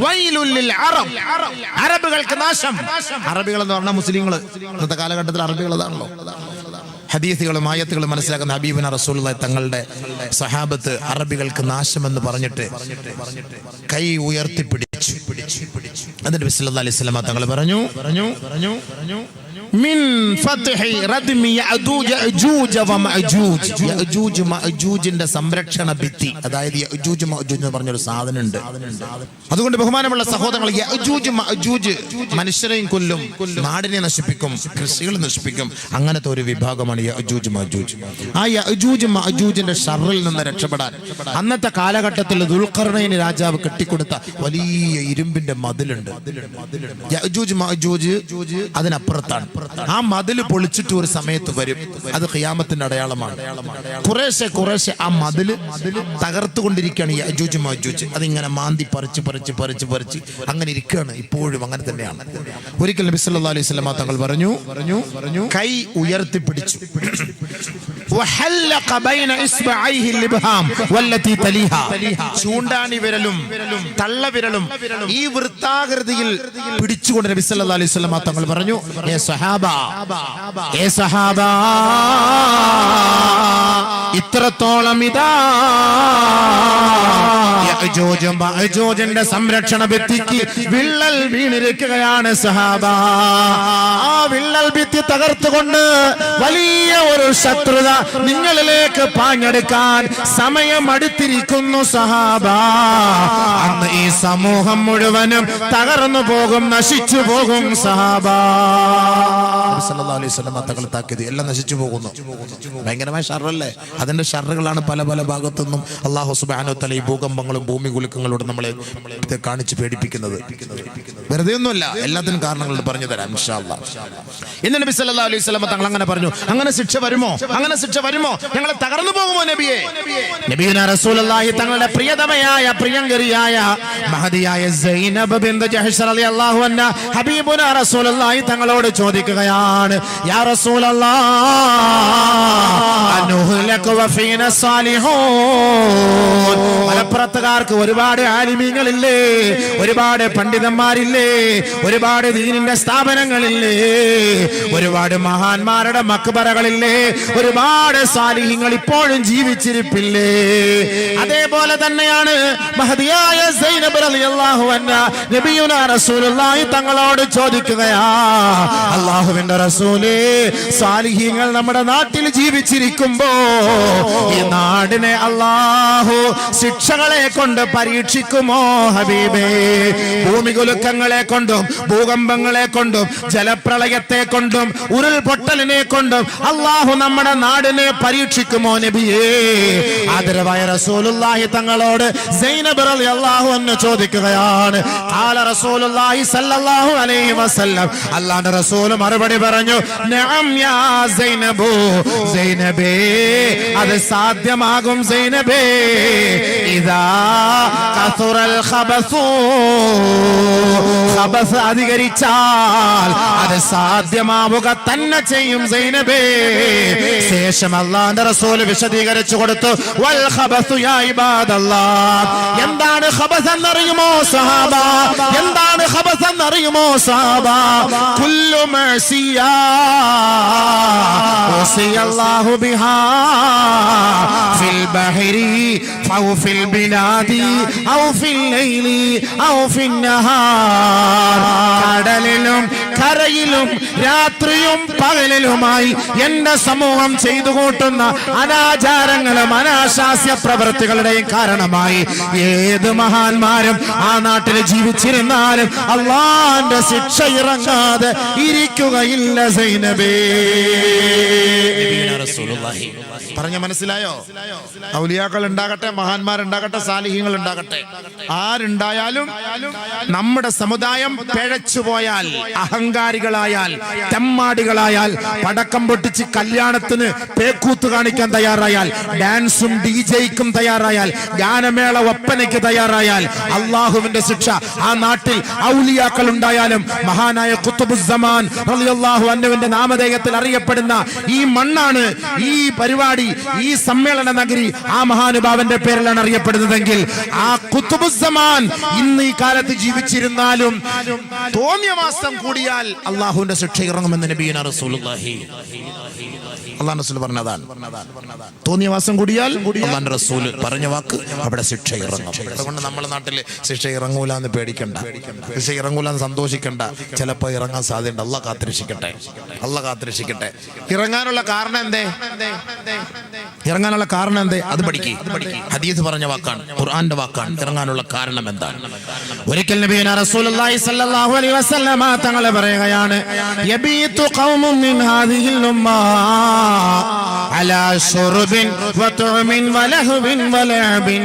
വൈലുൽ ലിൽ അറബ്, അറബുകൾക്ക് നാശം. അറബികൾ എന്ന് പറഞ്ഞാൽ മുസ്ലിങ്ങൾ. ഇന്നത്തെ കാലഘട്ടത്തിൽ അറബികൾ അതാണല്ലോ. ഹദീസുകളും ആയത്തുകളും മനസ്സിലാക്കുന്ന ഹബീബുന റസൂലുള്ളാഹി തങ്ങളുടെ സഹാബത്ത് അറബികൾക്ക് നാശമെന്ന് പറഞ്ഞിട്ട് കൈ ഉയർത്തിപ്പിടിച്ചു. എന്നിട്ട് നബി സല്ലല്ലാഹു അലൈഹി വസല്ലം തങ്ങൾ പറഞ്ഞു മിൻ ഫത്ഹി റദ്മി യഅജൂജ അജൂജ വമഅജൂജ്. യഅജൂജ് മഅജൂജിന്റെ സംരക്ഷണ ഭിത്തി, അതായത് യഅജൂജ് മഅജൂജ് എന്ന് പറഞ്ഞൊരു സാധനം ഉണ്ട്. അതുകൊണ്ട് ബഹുമാനമുള്ള സഹോദരങ്ങൾ, യഅജൂജ് മഅജൂജ് മനുഷ്യരെയും കൊല്ലും, നാടിനെ നശിപ്പിക്കും, കൃഷികൾ നശിപ്പിക്കും. അങ്ങനത്തെ ഒരു വിഭാഗമാണ് യഅജൂജ് മഅജൂജ്. ആ യഅജൂജ് മഅജൂജിന്റെ ഷർറിൽ നിന്ന് രക്ഷപ്പെടാൻ അന്നത്തെ കാലഘട്ടത്തിൽ ദുൽഖർനൈൻ രാജാവ് കെട്ടിക്കൊടുത്ത വലിയ ഇരുമ്പിന്റെ മതിലുണ്ട്. യഅജൂജ് മഅജൂജ് അതിനപ്പുറത്താണ്. ആ മതിൽ പൊളിച്ചിട്ട് ഒരു സമയത്ത് വരും. അത് ഖിയാമത്തിന്റെ അടയാളമാണ്. കുറേശ്ശെ കുറേശ്ശെ ആ മതിൽ തകർത്തുകൊണ്ടിരിക്കുകയാണ് യഅജൂജ് മഅജൂജ്. അതിങ്ങനെ മാന്തി പറിച്ച് പറിച്ച് പറിച്ച് പറിച്ച് അങ്ങനെ ഇരിക്കുകയാണ്. ഇപ്പോഴും അങ്ങനെ തന്നെയാണ്. ഒരിക്കൽ നബി സല്ലല്ലാഹു അലൈഹി വസല്ലം തങ്ങൾ പറഞ്ഞു കൈ ഉയർത്തിപ്പിടിച്ചു. ചൂണ്ടാണി വിരലും തള്ളവിരലും ഈ വൃത്താകൃതിയിൽ പിടിച്ചുകൊണ്ട് നബി സല്ലല്ലാഹു അലൈഹി വസല്ലം തങ്ങൾ പറഞ്ഞു, ഇത്രത്തോളം ഇതാ യഅജൂജ് മഅജൂജിന്റെ സംരക്ഷണ ഭിത്തിക്ക് വിള്ളൽ വീണിരിക്കുകയാണ് സഹാബ. ആ വിള്ളൽ ഭിത്തി തകർത്തുകൊണ്ട് വലിയ ഒരു ശത്രുത നിങ്ങളിലേക്ക് പാഞ്ഞെടുക്കാൻ സമയം അടുത്തിരിക്കുന്നു സഹാബ. അന്ന് ഈ സമൂഹം മുഴുവനും തകർന്നു പോകും, നശിച്ചു പോകും സഹാബ. സല്ലല്ലാഹു അലൈഹി വസല്ലം തങ്ങൾ താക്കീത്, എല്ലാം നശിച്ചു പോകുന്നു. ഭയങ്കരമായ ഷർറല്ലേ? അതിന്റെ ഷർറുകളാണ് പല പല ഭാഗത്തുനിന്നും അല്ലാഹു സുബ്ഹാനഹു വ തആല ഈ ഭൂകമ്പങ്ങളും ഭൂമി കുലുക്കങ്ങളോട് നമ്മളെ കാണിച്ച് പേടിപ്പിക്കുന്നത്. വെറുതെ ഒന്നുമല്ല, എല്ലാത്തിനും കാരണങ്ങൾ പറഞ്ഞു തരാം ഇൻഷാ അല്ലാഹ്. ഇന്ന് നബി സല്ലല്ലാഹു അലൈഹി വസല്ലം തങ്ങൾ അങ്ങനെ പറഞ്ഞു. അങ്ങനെ ശിക്ഷ വരുമോ? അങ്ങനെ ശിക്ഷ വരുമോ? ഞങ്ങൾ തകർന്നു പോകുമോ നബിയെ? നബിയുനാ റസൂലുള്ളാഹി തങ്ങളുടെ പ്രിയതമയായ പ്രിയങ്കരിയായ മഹദിയായ സൈനബ് ബിൻത് ജഹ്ഷ് റളിയല്ലാഹു അൻഹ ഹബീബുനാ റസൂലുള്ളാഹി തങ്ങളോട് ചോദിക്കുകയാണ്, യാ റസൂലല്ലാഹ് അനുഹ്ലകു വഫീന സാലിഹൂൻ. മലപ്പുറത്തുകാർക്ക് ഒരുപാട് ആലിമീങ്ങളില്ലേ, ഒരുപാട് പണ്ഡിതന്മാരില്ലേ, ഒരുപാട് ദീനിന്റെ സ്ഥാപനങ്ങളില്ലേ, ഒരുപാട് മഹാന്മാരുടെ മക്ബറകളില്ലേ, ഒരുപാട് സാലിഹീങ്ങൾ ഇപ്പോഴും ജീവിച്ചിരിപ്പില്ലേ. അതേപോലെ തന്നെയാണ് മഹദിയായ സൈനബ് റളിയല്ലാഹു അൻഹ നബിയുനാ റസൂലുള്ളാഹി തങ്ങളോട് ചോദിക്കുകയാ, അല്ലാഹുവിന്റെ റസൂലേ, സാലിഹീങ്ങൾ നമ്മുടെ നാട്ടിൽ ജീവിച്ചിരിക്കുമ്പോ ഈ നാടിനെ അല്ലാഹു ശിക്ഷകളെ കൊണ്ട് പരീക്ഷിക്കുമോ ഹബീബേ? ഭൂമികുലുക്കങ്ങളെ കൊണ്ടും ഭൂകമ്പങ്ങളെ കൊണ്ടും ജലപ്രളയത്തെ കൊണ്ടും ഉരുൾപൊട്ടലിനെ കൊണ്ടും അല്ലാഹു നമ്മുടെ നാടിനെ പരീക്ഷിക്കുമോ നബിയേ? ആദരവായ റസൂലുള്ളാഹി തങ്ങളോട് സൈനബ് റളിയല്ലാഹു അൻഹ ചോദിക്കുകയാണ്. ഖാല റസൂലുള്ളാഹി സ്വല്ലല്ലാഹു അലൈഹി വസല്ലം, അല്ലാഹുവിന്റെ റസൂൽ മറുപടി പറഞ്ഞു, നഅം യാ സൈനബു, സൈനബേ അത് സാധ്യമാകും സൈനബേ. ഇദാ കസുറൽ ഖബസു, ഖബസ് അധികരിച്ചാൽ അത് സാധ്യമാവുക തന്നെ ചെയ്യും സൈനബേ. ശേഷം അല്ലാഹുവിന്റെ റസൂൽ വിശദീകരിച്ചു കൊടുത്തു, വൽ ഖബസു യാ ഇബാദല്ലാഹ്, എന്താണ് ഖബസ് എന്നറിയുമോ സഹാബ? എന്താണ് ഖബസ് എന്നറിയുമോ സഹാബ? കുല്ലു മഅസിയാ വസിയല്ലാഹു ബിഹാ ഫിൽ ബഹരി ഔ ഫിൽ ബിലാദി ഔ ഫിൽ ലൈലി ഔ ഫിൻ നഹാർ. കടലിലും കരയിലും രാത്രിയും പകലിലുമായി എന്റെ സമൂഹം ചെയ്തു കൂട്ടുന്ന അനാചാരങ്ങളും അനാശാസ്യ പ്രവൃത്തികളുടെയും കാരണമായി ഏത് മഹാന്മാരും ആ നാട്ടിൽ ജീവിച്ചിരുന്നാലും അല്ലാഹുവിന്റെ ശിക്ഷ ഇറങ്ങാതെ ഇരിക്കുകയില്ല സൈനബേ. പറഞ്ഞ മനസ്സിലായോ? ഔലിയാക്കൾ ഉണ്ടാകട്ടെ, മഹാന്മാരുണ്ടാകട്ടെ, സാലിഹീങ്ങൾ ഉണ്ടാകട്ടെ, ആരുണ്ടായാലും നമ്മുടെ സമുദായം പിഴച്ചുപോയാൽ, അഹങ്കാരികളായാൽ, തെമ്മാടികളായാൽ, പടക്കം പൊട്ടിച്ച് കല്യാണത്തിന് പേക്കൂത്ത് കാണിക്കാൻ തയ്യാറായാൽ, ഡാൻസും ഡിജെയ്ക്കും തയ്യാറായാൽ, ഗാനമേള ഒപ്പനയ്ക്ക് തയ്യാറായാൽ അള്ളാഹുവിന്റെ ശിക്ഷ ആ നാട്ടിൽ ഔലിയാക്കൾ ഉണ്ടായാലും. മഹാനായ ഖുത്ബുസ്സമാൻ റളിയല്ലാഹു അൻഹുവിന്റെ നാമധേയത്തിൽ അറിയപ്പെടുന്ന ഈ മണ്ണാണ്, ഈ പരിപാടി ഈ സമ്മേളന നഗരി ആ മഹാനുഭാവന്റെ പേരിലാണ് അറിയപ്പെടുന്നതെങ്കിൽ ആ ഖുതുബുസ്സമാൻ ഇന്ന് ഈ കാലത്ത് ജീവിച്ചിരുന്നാലും തോന്നിയ മാസം കൂടിയാൽ അള്ളാഹുവിന്റെ ശിക്ഷ ഇറങ്ങുമെന്ന് നബിയുനാ റസൂലുള്ളാഹി അള്ളാഹു റസൂൽ പറഞ്ഞതാണ്. തോന്നിയ മാസം കൂടിയാൽ അള്ളാഹുവിന്റെ റസൂൽ പറഞ്ഞ വാക്ക് അവിടെ ശിക്ഷ ഇറങ്ങും. അതുകൊണ്ട് നമ്മുടെ നാട്ടിൽ ശിക്ഷ ഇറങ്ങൂല എന്ന് പേടിക്കണ്ട, ശിക്ഷ ഇറങ്ങൂല എന്ന് സന്തോഷിക്കണ്ട. ചിലപ്പോൾ ഇറങ്ങാൻ സാധ്യതയുണ്ട്. അള്ളാഹ് കാത്തിരക്ഷിക്കട്ടെ, അള്ളാഹ് കാത്തിരക്ഷിക്കട്ടെ. ഇറങ്ങാനുള്ള കാരണം എന്തേ? ഇറങ്ങാനുള്ള കാരണം എന്തേ? അത് പഠിക്കുക. ഹദീസ് പറഞ്ഞ വാക്കാണ്, ഖുർആന്റെ വാക്കാണ്. ഇറങ്ങാനുള്ള കാരണം എന്താണ്? ഒരിക്കൽ നബിയുനാ റസൂലുള്ളാഹി സ്വല്ലല്ലാഹു അലൈഹി വസല്ലമ തങ്ങൾ പറയുകയാണ്, യബീതു ഖൗമുൻ മിൻ ഹാദിഹിൽ ഉമ്മ അലാ ശുർബിൻ വതുഅമിൻ വലഹുബിൻ വലഅബിൻ.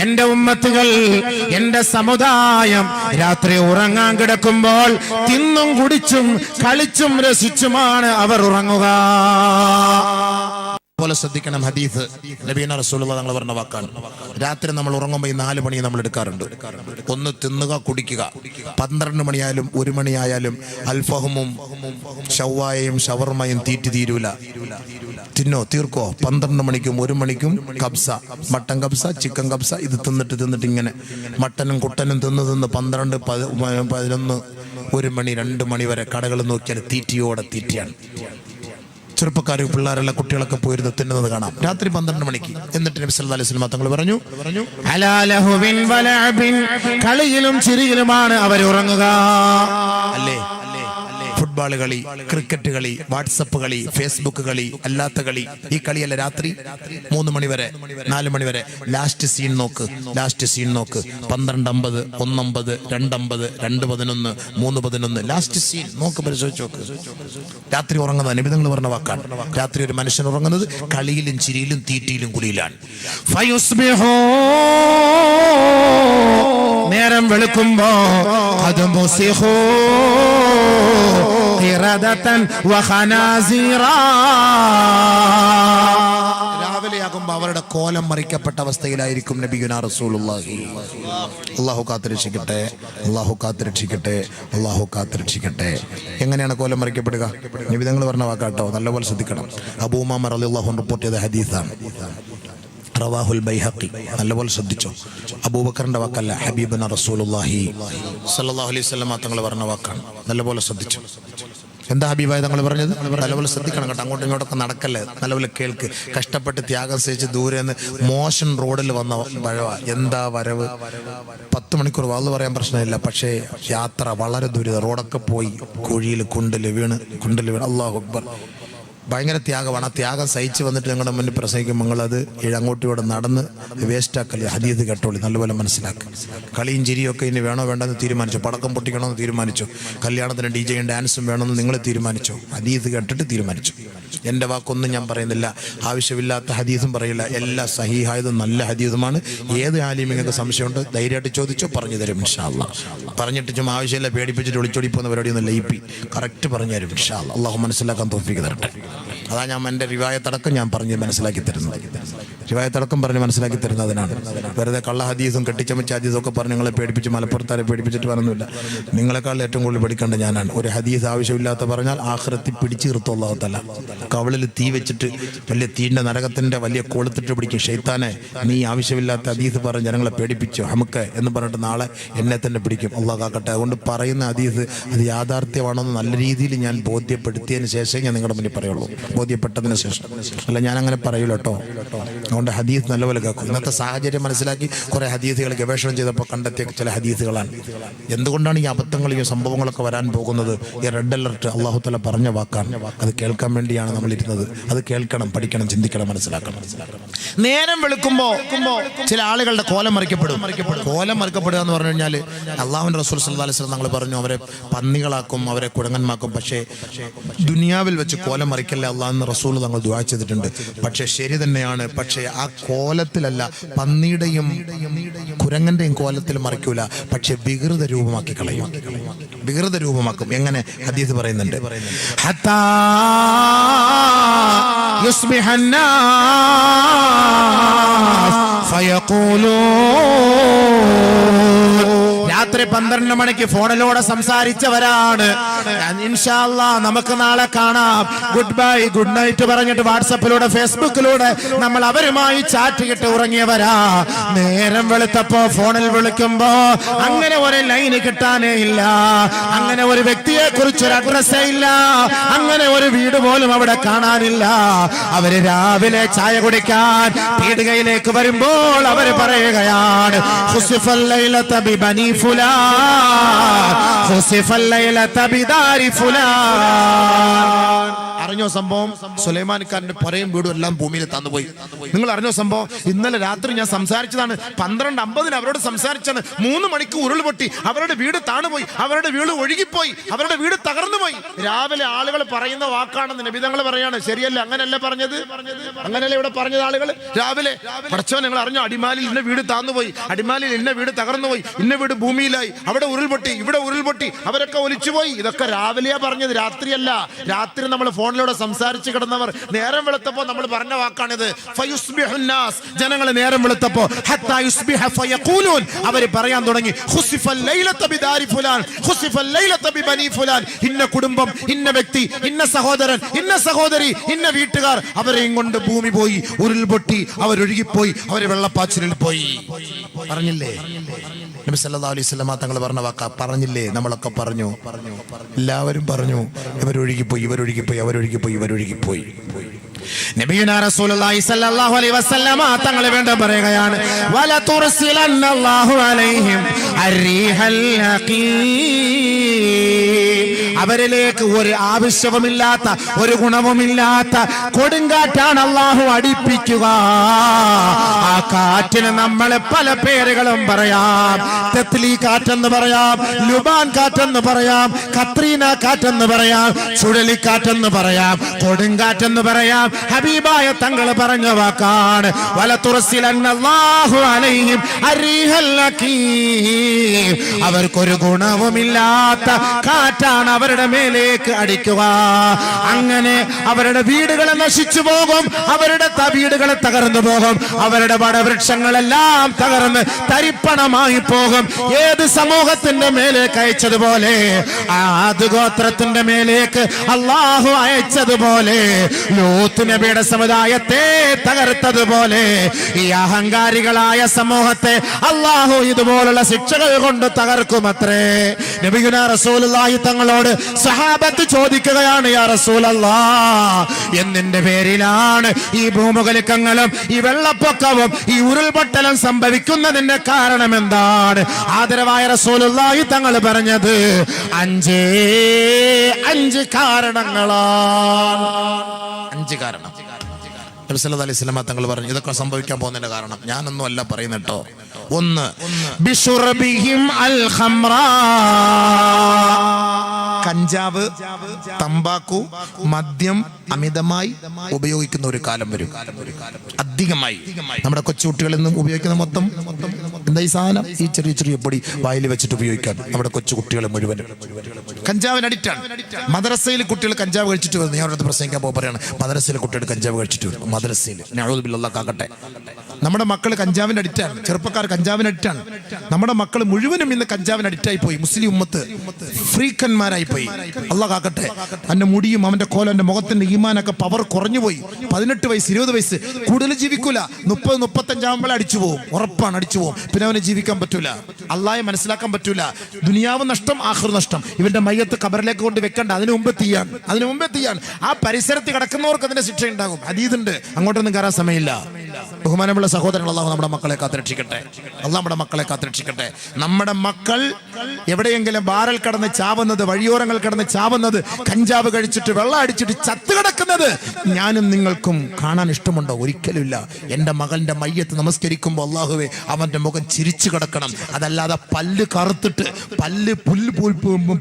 എന്റെ ഉമ്മത്തുകൾ, എന്റെ സമുദായം രാത്രി ഉറങ്ങാൻ കിടക്കുമ്പോൾ തിന്നും കുടിച്ചും കളിച്ചും രസിച്ചുമാണ് അവർ ഉറങ്ങുക. പോലെ ശ്രദ്ധിക്കണം. ഹദീസ് നബിയുനാ റസൂലുള്ളാഹി തങ്ങൾ പറഞ്ഞ വാക്കാണ്. രാത്രി നമ്മൾ ഉറങ്ങുമ്പോൾ ഈ 4 മണി നമ്മൾ എടുക്കാറുണ്ട്. ഒന്ന് തിന്നുക, കുടിക്കുക. 12 മണിയായാലും 1 മണിയായാലും അൽഫഹമും ഷവ്വായയും ഷവർമയും തീരൂല. തിന്നോ, തീർക്കോ. 12 മണിക്കും 1 മണിക്കും കബ്സ, മട്ടൻ കബ്സ, ചിക്കൻ കബ്സ, ഇത് തിന്നിട്ട് ഇങ്ങനെ മട്ടനും കുട്ടനും തിന്ന് 12, 11, 1 മണി 2 മണി വരെ കടകൾ നോക്കിയാൽ തീറ്റിയോടെ തീറ്റിയാണ്. ചെറുപ്പക്കാർ, പിള്ളേരെല്ലാം, കുട്ടികളൊക്കെ പോയിരുന്ന് തിന്നുന്നത് കാണാം രാത്രി 12 മണിക്ക്. എന്നിട്ട് നബി സല്ലല്ലാഹു അലൈഹി വസല്ലം തങ്ങൾ പറഞ്ഞു, ഹലാലഹുബിൻ വലഅബിൻ, കളിയിലും ചിരിയിലുമാണ് അവർ ഉറങ്ങുക. അല്ലേ? ഫുട്ബോൾ കളി, ക്രിക്കറ്റ് കളി, വാട്സപ്പ് കളി, ഫേസ്ബുക്ക് കളി, അല്ലാത്ത കളി. ഈ കളിയല്ല രാത്രി 3 മണി വരെ, 4 മണി വരെ. ലാസ്റ്റ് സീൻ നോക്ക്, 12:50, 1:50, 2:50, 2:11, 3:11. ലാസ്റ്റ് സീൻ നോക്ക്, പരിശോധിച്ച് നോക്ക്. രാത്രി ഉറങ്ങുന്നത് നബി തങ്ങൾ പറഞ്ഞ വാക്കാണ്. രാത്രി ഒരു മനുഷ്യൻ ഉറങ്ങുന്നത് കളിയിലും ചിരിയിലും തീറ്റിയിലും കുടിയിലാണ്. നേരം വെളുക്കുമ്പോ അത് മുസിഹോ രാവിലെയാകുമ്പോ അവരുടെ കോലം മറിക്കപ്പെട്ട അവസ്ഥയിലായിരിക്കും നബിയുനാ റസൂലുള്ളാഹി. അല്ലാഹു കാത്തിരക്ഷിക്കട്ടെ, അല്ലാഹു കാത്തിരക്ഷിക്കട്ടെ, അല്ലാഹു കാത്തിരക്ഷിക്കട്ടെ. എങ്ങനെയാണ് കോലം മറിക്കപ്പെടുക? നബി തങ്ങൾ പറഞ്ഞ വാക്കാട്ടോ, നല്ലപോലെ ശ്രദ്ധിക്കണം. അബൂ ഉമാമ റളിയല്ലാഹു അൻഹു റിപ്പോർട്ട് ചെയ്ത ഹദീസാണ്. റവാഹുൽ ബൈഹഖി. നല്ലപോലെ ശ്രദ്ധിച്ചോ. അബൂബക്കറിന്റെ വാക്കല്ല, ഹബീബുനാ റസൂലുള്ളാഹി സ്വല്ലല്ലാഹു അലൈഹി വസല്ലം തങ്ങൾ പറഞ്ഞ വാക്കാണ്. നല്ലപോലെ ശ്രദ്ധിച്ചു. എന്താ ഹബീബായ തങ്ങൾ പറഞ്ഞത്? നല്ലപോലെ ശ്രദ്ധിക്കണം കേട്ടോ. അങ്ങോട്ടും ഇങ്ങോട്ടൊക്കെ നടക്കല്ലേ, നല്ലപോലെ കേൾക്ക്. കഷ്ടപ്പെട്ട് ത്യാഗം സഹിച്ച് ദൂരെ നിന്ന് മോശൻ റോഡിൽ വന്ന വഴവ. എന്താ വരവ്! 10 മണിക്കൂർ വാള് പറയാൻ പ്രശ്നമില്ല, പക്ഷേ യാത്ര വളരെ ദുരിതം. റോഡൊക്കെ പോയി കുഴിയിൽ കുണ്ടിൽ വീണ്. അല്ലാഹു അക്ബർ. ഭയങ്കര ത്യാഗമാണ്. ആ ത്യാഗം സഹിച്ച് വന്നിട്ട് ഞങ്ങളുടെ മുന്നിൽ പ്രസംഗിക്കും. നിങ്ങളത് അങ്ങോട്ടും ഇവിടെ നടന്ന് വേസ്റ്റാക്കല്ലേ. ഹദീസ് കേട്ടോളി, നല്ലപോലെ മനസ്സിലാക്കുക. കളിയും ചിരിയൊക്കെ ഇനി വേണോ വേണ്ടെന്ന് തീരുമാനിച്ചു. പടക്കം പൊട്ടിക്കണമെന്ന് തീരുമാനിച്ചു. കല്യാണത്തിന് DJയും ഡാൻസും വേണമെന്ന് നിങ്ങൾ തീരുമാനിച്ചു. ഹദീസ് കേട്ടിട്ട് തീരുമാനിച്ചു. എൻ്റെ വാക്കൊന്നും ഞാൻ പറയുന്നില്ല, ആവശ്യമില്ലാത്ത ഹദീസും പറയില്ല. എല്ലാ സഹീഹായതും നല്ല ഹദീസുമാണ്. ഏത് ആലിമിങ്ങൾക്ക് സംശയമുണ്ട് ധൈര്യമായിട്ട് ചോദിച്ചോ, പറഞ്ഞു തരും ഇൻഷാ അല്ലാഹ്. പറഞ്ഞിട്ട് ചുമ്മാ ആവശ്യമില്ല പേടിപ്പിച്ചിട്ട് ഒളിച്ചോടി പോകുന്ന പരിപാടിയൊന്നും ലയിപ്പി കറക്റ്റ് പറഞ്ഞു തരും ഇൻഷാ അല്ലാഹ്. അള്ളാഹു മനസ്സിലാക്കാൻ തൗഫീഖ് തരട്ടെ. അതാ ഞാൻ എൻ്റെ റിവായത്തടക്കം ഞാൻ പറഞ്ഞ് മനസ്സിലാക്കി തരുന്നത്. റിവായത്തടക്കം പറഞ്ഞ് മനസ്സിലാക്കി തരുന്നതിനാണ്. വെറുതെ കള്ള ഹദീസും കെട്ടിച്ചമച്ച ഹദീസും ഒക്കെ പറഞ്ഞ് നിങ്ങളെ പേടിപ്പിച്ച് മലപ്പുറത്താരെ പേടിപ്പിച്ചിട്ട് പറഞ്ഞില്ല. നിങ്ങളെക്കാൾ ഏറ്റവും കൂടുതൽ പഠിക്കേണ്ട ഞാനാണ്. ഒരു ഹദീസ് ആവശ്യമില്ലാത്ത പറഞ്ഞാൽ ആഖിറത്തിൽ പിടിച്ചു നിർത്തും അല്ലാഹു തആല. കവളിൽ തീ വെച്ചിട്ട് വലിയ തീൻ്റെ നരകത്തിൻ്റെ വലിയ കൊളുത്തിട്ട് പിടിക്കും. ഷെയ്ത്താനെ, നീ ആവശ്യമില്ലാത്ത ഹദീസ് പറഞ്ഞ് ജനങ്ങളെ പേടിപ്പിച്ചു ഹമുക്ക് എന്ന് പറഞ്ഞിട്ട് നാളെ എന്നെ തന്നെ പിടിക്കും. അല്ലാഹു കാക്കട്ടെ. അതുകൊണ്ട് പറയുന്ന ഹദീസ് അത് യാഥാർത്ഥ്യമാണെന്ന് നല്ല രീതിയിൽ ഞാൻ ബോധ്യപ്പെടുത്തിയതിന് ശേഷമേ ഞാൻ നിങ്ങളുടെ മുന്നിൽ പറയുള്ളൂ. ബോധ്യപ്പെട്ടതിന് ശേഷം അല്ല, ഞാൻ അങ്ങനെ പറയൂല കേട്ടോ. അതുകൊണ്ട് ഹദീസ് നല്ലപോലെ കേൾക്കും. ഇന്നത്തെ സാഹചര്യം മനസ്സിലാക്കി കുറേ ഹദീസുകൾ ഗവേഷണം ചെയ്തപ്പോൾ കണ്ടെത്തിയ ചില ഹദീസുകളാണ്. എന്തുകൊണ്ടാണ് ഈ അബദ്ധങ്ങളും ഈ സംഭവങ്ങളൊക്കെ വരാൻ പോകുന്നത്? ഈ റെഡ് അലർട്ട് അല്ലാഹു തആല പറഞ്ഞ വാക്കാണ്. അത് കേൾക്കാൻ വേണ്ടിയാണ് നമ്മൾ ഇരുന്നത്. അത് കേൾക്കണം, പഠിക്കണം, ചിന്തിക്കണം, മനസ്സിലാക്കണം. നേരം വെളുക്കുമ്പോ ചില ആളുകളുടെ കോലം മറിക്കപ്പെടും. കോലം മറിക്കപ്പെടുക എന്ന് പറഞ്ഞു കഴിഞ്ഞാൽ അള്ളാഹുവിന്റെ റസൂൽ സല്ലല്ലാഹു അലൈഹി വസല്ലം തങ്ങൾ പറഞ്ഞു, അവരെ പന്നികളാക്കും, അവരെ കുരങ്ങന്മാക്കും. പക്ഷേ ദുനിയാവിൽ വെച്ച് കോലം മറിക്കല്ലേ അള്ളാഹുവിന്റെ റസൂൽ തങ്ങൾ ദുആ ചെയ്തിട്ടുണ്ട്. പക്ഷേ ശരി തന്നെയാണ്. പക്ഷേ ആ കോലത്തിലല്ല, പന്നിയുടെയും കുരങ്ങന്റെയും കോലത്തിൽ മറിക്കൂല. പക്ഷെ വികൃത രൂപമാക്കി കളയും, വികൃത രൂപമാക്കും. എങ്ങനെ? ഹദീസ് പറയുന്നുണ്ട്, ഹത്താ യുസ്ബിഹന്നാസ് ഫയഖൂലൂൻ. രാത്രി 12 മണിക്ക് ഫോണിലൂടെ സംസാരിച്ചവരാണ്. ഇൻഷാ അല്ലാഹ് നമുക്ക് നാളെ കാണാം. ഗുഡ് ബൈ ഗുഡ് നൈറ്റ് പറഞ്ഞിട്ട് വാട്സപ്പിലൂടെ ഫേസ്ബുക്കിലൂടെ നമ്മൾ അവരുമായി ചാറ്റ് കിട്ടി ഉറങ്ങിയവരാ. നേരം വെളുത്തപ്പോ ഫോണിൽ വിളിക്കുമ്പോ അങ്ങനെ ഒരു ലൈന് കിട്ടാനേ ഇല്ല, അങ്ങനെ ഒരു വ്യക്തിയെ കുറിച്ചൊരു അഡ്രസ്സേ ഇല്ല, അങ്ങനെ ഒരു വീട് പോലും അവിടെ കാണാനില്ല. അവര് രാവിലെ ചായ കുടിക്കാൻ പീടികയിലേക്ക് വരുമ്പോൾ അവര് പറയുകയാണ് ഖുസിഫൽ ലൈലത ബിബനി ഫുലാൻ, ഖുസിഫൽ ലൈലത ബിദാരി ഫുലാൻ. അറിഞ്ഞോ സംഭവം? സുലൈമാൻ ഖാന്റെ പറയും വീടും എല്ലാം ഭൂമിയിൽ തന്നുപോയി. നിങ്ങൾ അറിഞ്ഞോ സംഭവം? ഇന്നലെ രാത്രി ഞാൻ സംസാരിച്ചതാണ്. 12:50 അവരോട് സംസാരിച്ചാണ്. 3 മണിക്ക് ഉരുൾപൊട്ടി, അവരുടെ വീട് താണുപോയി, അവരുടെ വീട് ഒഴുകിപ്പോയി, അവരുടെ വീട് തകർന്നുപോയി. രാവിലെ ആളുകൾ പറയുന്ന വാക്കാണെന്ന് നബി തങ്ങൾ പറയാണ്. ശരിയല്ല, അങ്ങനെയല്ല പറഞ്ഞത്, അങ്ങനെയല്ല ഇവിടെ പറഞ്ഞത്. ആളുകൾ രാവിലെ പഠിച്ചവൻ നിങ്ങൾ അറിഞ്ഞോ, അടിമാലിൽ ഇന്ന വീട് താന്നുപോയി, അടിമാലിൽ ഇന്ന വീട് തകർന്നുപോയി, ഇന്ന വീട് ഭൂമിയിലായി, അവിടെ ഉരുൾപൊട്ടി, ഇവിടെ ഉരുൾപൊട്ടി, അവരൊക്കെ ഒലിച്ചുപോയി. ഇതൊക്കെ രാവിലെയാ പറഞ്ഞത്, രാത്രിയല്ല. രാത്രി നമ്മൾ ഫോണിലൂടെ സംസാരിച്ച് കിടന്നവർ നേരം വെളുത്തപ്പോ നമ്മൾ പറഞ്ഞ വാക്കാണിത്. ജനങ്ങൾ നേരം വെളുത്തപ്പോ അവര് പറയാൻ തുടങ്ങി ഇന്ന കുടുംബം, ഇന്ന വ്യക്തി, ഇന്ന സഹോദരൻ, ഇന്ന സഹോദരി, ഇന്ന വീട്ടുകാർ, അവരെയും കൊണ്ട് ഭൂമി പോയി, ഉരുൾപൊട്ടി, അവരൊഴുകിപ്പോയി, അവര് വെള്ളപ്പാച്ചിലിൽ പോയി. പറഞ്ഞില്ലേ നബി സല്ലല്ലാഹു അലൈഹി വസല്ലം തങ്ങൾ പറഞ്ഞ വാക്ക? പറഞ്ഞില്ലേ? നമ്മളൊക്കെ പറഞ്ഞു, എല്ലാവരും പറഞ്ഞു. ഇവരൊഴുകിപ്പോയി, ഇവരൊഴുകിപ്പോയി, അവരൊഴുകിപ്പോയി, ഇവരൊഴുകിപ്പോയി. നബിയുനാ റസൂലുള്ളാഹി സ്വല്ലല്ലാഹു അലൈഹി വസല്ലം തങ്ങൾ വേണ്ട പറയുകയാണ് വല തുർസിലന്നല്ലാഹു അലൈഹിം അർരീഹൽ ഹഖീം. അവരിലേക്ക് ഒരു ആവശ്യവുമില്ലാത്ത, ഒരു ഗുണവുമില്ലാത്ത കൊടുങ്കാറ്റാണ് അല്ലാഹു അടിപ്പിക്കുക. ആ കാറ്റിന് നമ്മൾ പല പേരുകളും പറയാം. തെത്ലി കാറ്റെന്ന് പറയാം, ലുബാൻ കാറ്റെന്ന് പറയാം, കത്രീന കാറ്റെന്ന് പറയാം, ചുഴലിക്കാറ്റെന്ന് പറയാം, കൊടുങ്കാറ്റെന്ന് പറയാം. ഹബീബായ തങ്ങൾ പറഞ്ഞ വാക്കാണ് വലതുർസിലന്നല്ലാഹു അലൈഹിം അർരീഹൽ ഹഖീം. അവർക്കൊരു ഗുണവുമില്ലാത്ത കാറ്റാണ് അവരുടെ മേലേക്ക് അടിക്കുക. അങ്ങനെ അവരുടെ വീടുകൾ നശിച്ചു പോകും, അവരുടെ വീടുകൾ തകർന്നു പോകും, അവരുടെ വടവൃക്ഷങ്ങളെല്ലാം തകർന്ന് തരിപ്പണമായി പോകും. ഏത് സമൂഹത്തിന്റെ മേലേക്ക് അയച്ചതുപോലെ, ആദ് ഗോത്രത്തിന്റെ മേലേക്ക് അല്ലാഹു അയച്ചതുപോലെ, ലൂത്ത് നബിയുടെ സമുദായത്തെ തകർത്തതുപോലെ, ഈ അഹങ്കാരികളായ സമൂഹത്തെ അല്ലാഹു ഇതുപോലുള്ള ശിക്ഷകൾ കൊണ്ട് തകർക്കുമത്രേ. നബിയുനാ റസൂലുള്ളാഹി തങ്ങളോട് സഹാബത്ത് ചോദിക്കുകയാണ്, യാ റസൂലല്ലാഹ്, എന്തിന്റെ പേരിലാണ് ഈ ഭൂമുഖലിക്കങ്ങളും ഈ വെള്ളപ്പൊക്കവും ഈ ഉരുൾപൊട്ടലും സംഭവിക്കുന്നതിന്റെ കാരണം എന്താണ്? ആദരവായ റസൂലുള്ളാഹി തങ്ങൾ പറഞ്ഞത് 5 കാരണങ്ങളാണ്. 5 കാരണം. നബി സല്ലല്ലാഹു അലൈഹി വസല്ലം തങ്ങൾ പറഞ്ഞു ഇതൊക്കെ സംഭവിക്കാൻ പോകുന്നതിന്റെ കാരണം ഞാനൊന്നും അല്ല പറയുന്നട്ടോ. 1 ബിശുർബിഹിം അൽ ഖംറാ, കഞ്ചാവ്, തമ്പാക്കു, മദ്യം അമിതമായി ഉപയോഗിക്കുന്ന ഒരു കാലം വരും. അധികമായി നമ്മുടെ കൊച്ചുകുട്ടികളിൽ നിന്നും ഉപയോഗിക്കുന്ന മൊത്തം എന്താ ഈ സാധനം? ഈ ചെറിയ ചെറിയ പൊടി വായിൽ വെച്ചിട്ട് ഉപയോഗിക്കാൻ നമ്മുടെ കൊച്ചുകുട്ടികളെ മുഴുവനും കഞ്ചാവിന് അഡിക്റ്റാണ്. മദ്രസയിൽ കുട്ടികൾ കഞ്ചാവ് കഴിച്ചിട്ട് വരുന്നു. ഞാൻ അവരുടെ പ്രസംഗിക്കാൻ പോകുമ്പോൾ പറയാണ് മദ്രസയിലെ കുട്ടികൾ കഞ്ചാവ് കഴിച്ചിട്ട് വരും. മദ്രസയിൽ നഊദു ബില്ലാഹ് കാക്കട്ടെ. നമ്മുടെ മക്കൾ കഞ്ചാവിന് അഡിക്റ്റാണ്, ചെറുപ്പക്കാർ കഞ്ചാവിന് അഡിക്റ്റാണ്. നമ്മുടെ മക്കൾ മുഴുവനും ഇന്ന് കഞ്ചാവിന് അഡിക്റ്റായി പോയി. മുസ്ലിം ഉമ്മത്ത് ഫ്രീക്കന്മാരായി പോയി. അല്ലാഹ് കാക്കട്ടെ. അവന്റെ മുടിയും അവന്റെ കോലം, അവന്റെ മുഖത്തിന്റെ ഈമാനൊക്കെ പവർ കുറഞ്ഞു പോയി. 18 വയസ്സ് 20 വയസ്സ് കൂടുതൽ ജീവിക്കൂല. 30-35 ആകുമ്പോൾ അടിച്ചു പോകും, ഉറപ്പാണ് അടിച്ചു പോകും. പിന്നെ അവന് ജീവിക്കാൻ പറ്റൂല, അള്ളാഹയെ മനസ്സിലാക്കാൻ പറ്റൂല. ദുനിയാവ് നഷ്ടം, ആഖിറത്ത് നഷ്ടം. ഇവന്റെ മയ്യത്ത് ഖബറിലേക്ക് കൊണ്ട് വെക്കണ്ട, അതിനു മുമ്പ് തീയാണ്, അതിനു മുമ്പേ തീയാണ്. ആ പരിസരത്ത് കിടക്കുന്നവർക്ക് അതിന്റെ ശിക്ഷ ഉണ്ടാകും. ഹദീസുണ്ട്, അങ്ങോട്ടൊന്നും കയറാൻ സമയമില്ല. ബഹുമാനമുള്ള സഹോദരങ്ങൾ, അല്ലാഹു നമ്മുടെ മക്കളെ കാത്തുരക്ഷിക്കട്ടെ. അല്ലാഹു നമ്മുടെ മക്കളെ കാത്തുരക്ഷിക്കട്ടെ. നമ്മുടെ മക്കൾ എവിടെയെങ്കിലും ബാറിൽ കിടന്ന് ചാവുന്നത്, വഴിയോരങ്ങൾ കിടന്ന് ചാവുന്നത്, കഞ്ചാവ് കഴിച്ചിട്ട് വെള്ളം അടിച്ചിട്ട് ചത്ത് കിടക്കുന്നത് ഞാനും നിങ്ങൾക്കും കാണാൻ ഇഷ്ടമുണ്ടോ? ഒരിക്കലുമില്ല. എൻ്റെ മകന്റെ മയ്യത്ത് നമസ്കരിക്കുമ്പോൾ അല്ലാഹുവേ അവന്റെ മുഖം ചിരിച്ചു കിടക്കണം. അതല്ലാതെ പല്ല് കറുത്തിട്ട്, പല്ല്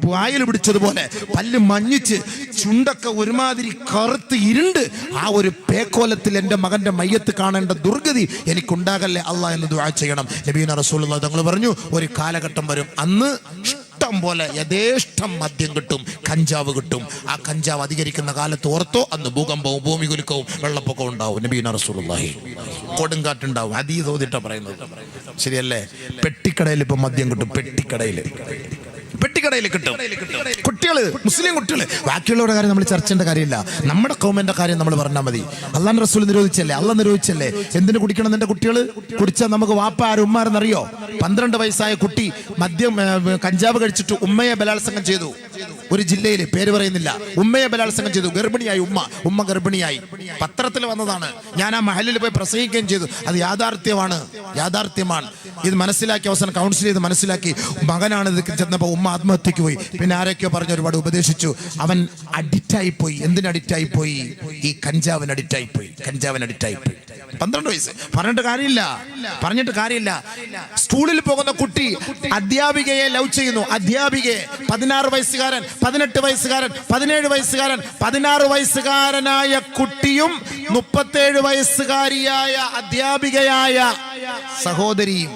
പായൽ പിടിച്ചതുപോലെ പല്ല് മഞ്ഞിച്ച് ചുണ്ടൊക്കെ ഒരുമാതിരി കറുത്ത് ഇരുണ്ട് ആ ഒരു പേക്കോലത്തിൽ എൻ്റെ മകന്റെ മയ്യത്ത് കാണേണ്ട ദുർഗതി എനിക്കുണ്ടാകല്ലേ അല്ലാഹ് എന്ന് ദുആ ചെയ്യണം. നബിയുനാ റസൂലുള്ളാഹി തങ്ങൾ പറഞ്ഞു ഒരു കാലഘട്ടം വരും, അന്ന് ഇഷ്ടം പോലെ യഥേഷ്ടം മദ്യം കിട്ടും, കഞ്ചാവ് കിട്ടും. ആ കഞ്ചാവ് അധികരിക്കുന്ന കാലത്ത് ഓർത്തോ, അന്ന് ഭൂകമ്പവും ഭൂമികുലുക്കവും വെള്ളപ്പൊക്കവും ഉണ്ടാവും. നബീന റസൂലുള്ളാഹി കൊടുങ്കാറ്റുണ്ടാവും. ഹദീസ് ഓതിട്ടാ പറയുന്നത്, ശരിയല്ലേ? പെട്ടിക്കടയിൽ ഇപ്പൊ മദ്യം കിട്ടും, പെട്ടിക്കടയിൽ കിട്ടും. കുട്ടികള്, മുസ്ലിം കുട്ടികള്. ബാക്കിയുള്ളവരുടെ കാര്യം നമ്മൾ ചർച്ച ചെയ്യേണ്ട കാര്യമില്ല. നമ്മുടെ കൗമിന്റെ കാര്യം നമ്മൾ പറഞ്ഞാൽ മതി. അള്ളാന്റെ റസൂൽ നിരോധിച്ചല്ലേ, അള്ളാഹ് നിരോധിച്ചല്ലേ. എന്തിനു കുടിക്കണം? നിന്റെ കുട്ടികൾ കുടിച്ചാൽ നമുക്ക് വാപ്പ ആരും ഉമ്മാരെന്നറിയോ? 12 വയസ്സായ കുട്ടി മദ്യം കഞ്ചാവ് കഴിച്ചിട്ട് ഉമ്മയെ ബലാത്സംഗം ചെയ്തു. ഒരു ജില്ലയിൽ, പേര് പറയുന്നില്ല, ഉമ്മയെ ബലാത്സംഗം ചെയ്തു. ഗർഭിണിയായി ഉമ്മ ഗർഭിണിയായി. പത്രത്തിൽ വന്നതാണ്. ഞാൻ ആ മഹലിൽ പോയി പ്രസംഗിക്കുകയും ചെയ്തു. അത് യാഥാർത്ഥ്യമാണ്. ഇത് മനസ്സിലാക്കി അവസാനം കൗൺസിൽ ചെയ്ത് മനസ്സിലാക്കി. മകനാണ് ഇത് ചെന്നപ്പോൾ ഉമ്മ ആത്മഹത്യക്ക് പോയി. പിന്നെ ആരൊക്കെയോ പറഞ്ഞ് ഒരുപാട് ഉപദേശിച്ചു. അവൻ അഡിക്റ്റായി പോയി. എന്തിന് അഡിക്റ്റായി പോയി? ഈ കഞ്ചാവിന് അഡിക്റ്റായി പോയി. 12 വയസ്സ്. പറഞ്ഞിട്ട് കാര്യമില്ല. സ്കൂളിൽ പോകുന്ന കുട്ടി അധ്യാപികയെ ലവ് ചെയ്യുന്നു. അധ്യാപികയെ 16 വയസ്സുകാരൻ, 18 വയസ്സുകാരൻ, 17 വയസ്സുകാരൻ, 16 വയസ്സുകാരനായ കുട്ടിയും 37 വയസ്സുകാരിയായ അധ്യാപികയായ സഹോദരിയും.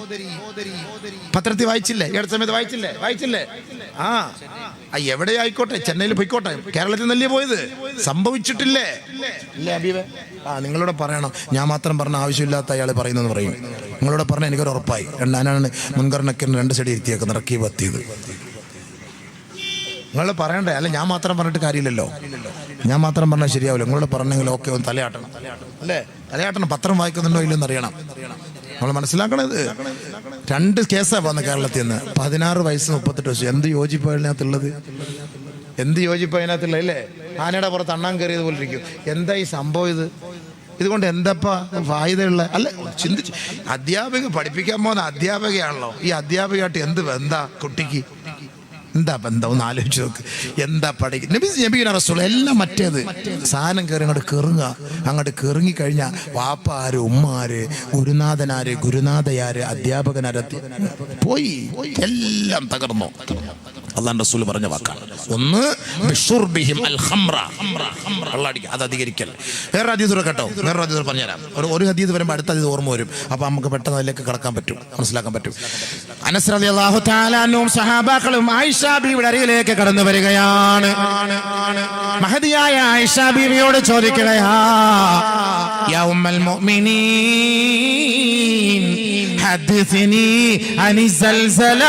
പത്രത്തിൽ വായിച്ചില്ലേ? ഈ അടുത്ത സമയത്ത് വായിച്ചില്ലേ? എവിടെ ആയിക്കോട്ടെ, ചെന്നൈയിൽ പോയിക്കോട്ടെ, കേരളത്തിൽ നല്ലേ പോയത്, സംഭവിച്ചിട്ടില്ലേ? ഇല്ലേ അബീബേ? നിങ്ങളോട് പറയണം. ഞാൻ മാത്രം പറഞ്ഞ ആവശ്യമില്ലാത്ത അയാൾ പറയുന്നെന്ന് പറയും. നിങ്ങളോട് പറഞ്ഞാൽ എനിക്കൊരു ഉറപ്പായി. ഞാനാണ് മുൻഗണനയ്ക്ക് 2 സൈഡ് ഇരുത്തിയേക്കുന്നത്, ഇറക്കി പറ്റിയത്. നിങ്ങൾ പറയണ്ടേ? അല്ല, ഞാൻ മാത്രം പറഞ്ഞിട്ട് കാര്യമില്ലല്ലോ. ഞാൻ മാത്രം പറഞ്ഞാൽ ശരിയാവില്ല. നിങ്ങളോട് പറഞ്ഞെങ്കിൽ ഓക്കെ, ഒന്ന് തലയാട്ടണം, അല്ലേ? തലയാട്ടണം. പത്രം വായിക്കുന്നുണ്ടോ ഇല്ലെന്ന് അറിയണം. നമ്മൾ മനസ്സിലാക്കണത്. 2 കേസാണ് വന്നത് കേരളത്തിൽ നിന്ന്. 16 വയസ്സ് 38 വയസ്സ്. എന്ത് യോജിപ്പ് അതിനകത്തുള്ളത്? അല്ലേ? ആനയുടെ പുറത്ത് അണ്ണാൻ കയറിയത് പോലെ ഇരിക്കും. എന്താ ഈ സംഭവം? ഇതുകൊണ്ട് എന്താ ഫായിദയുള്ള? അല്ല, ചിന്തിച്ച്. അധ്യാപിക പഠിപ്പിക്കാൻ പോകുന്ന അധ്യാപികയാണല്ലോ. ഈ അധ്യാപികയായിട്ട് എന്ത് ബന്ധാ കുട്ടിക്ക്? എന്താ ബന്ധം? ഒന്ന് ആലോചിച്ച് നോക്ക്. എന്താ പഠിക്കുക? റസൂൽ എല്ലാം മറ്റേത് സാധനം കയറി അങ്ങോട്ട് കെറുങ്ങിക്കഴിഞ്ഞാൽ വാപ്പാര്, ഉമ്മാര്, ഗുരുനാഥനാര്, ഗുരുനാഥയാര്, അധ്യാപകനാര് പോയി, എല്ലാം തകർന്നു. അല്ലാഹു റസൂൽ പറഞ്ഞ വാക്കാണ്. ഒന്ന് അത് അധികരിക്കൽ. വേറെ ഹദീസ് കേട്ടോ, വേറെ ഹദീസ് പറഞ്ഞുതരാം. ഒരു ഹദീസ് വരുമ്പോൾ അടുത്ത ഹദീസ് ഓർമ്മ വരും. അപ്പൊ നമുക്ക് പെട്ടെന്ന് അതിലേക്ക് കടക്കാൻ പറ്റും, മനസ്സിലാക്കാൻ പറ്റും. അനസ് റളിയല്ലാഹു തആല അൻഹും സഹാബാക്കളും ആയിഷ ബീവിയുടെ അരികിലേക്ക് കടന്നു വരികയാണ്. മഹദിയായ ആയിഷ ബീവിയോട് ചോദിക്കുകയാ, യാ ഉമ്മൽ മുഅ്മിനീൻ ഹദ്ദിസിനി അനി സൽസല.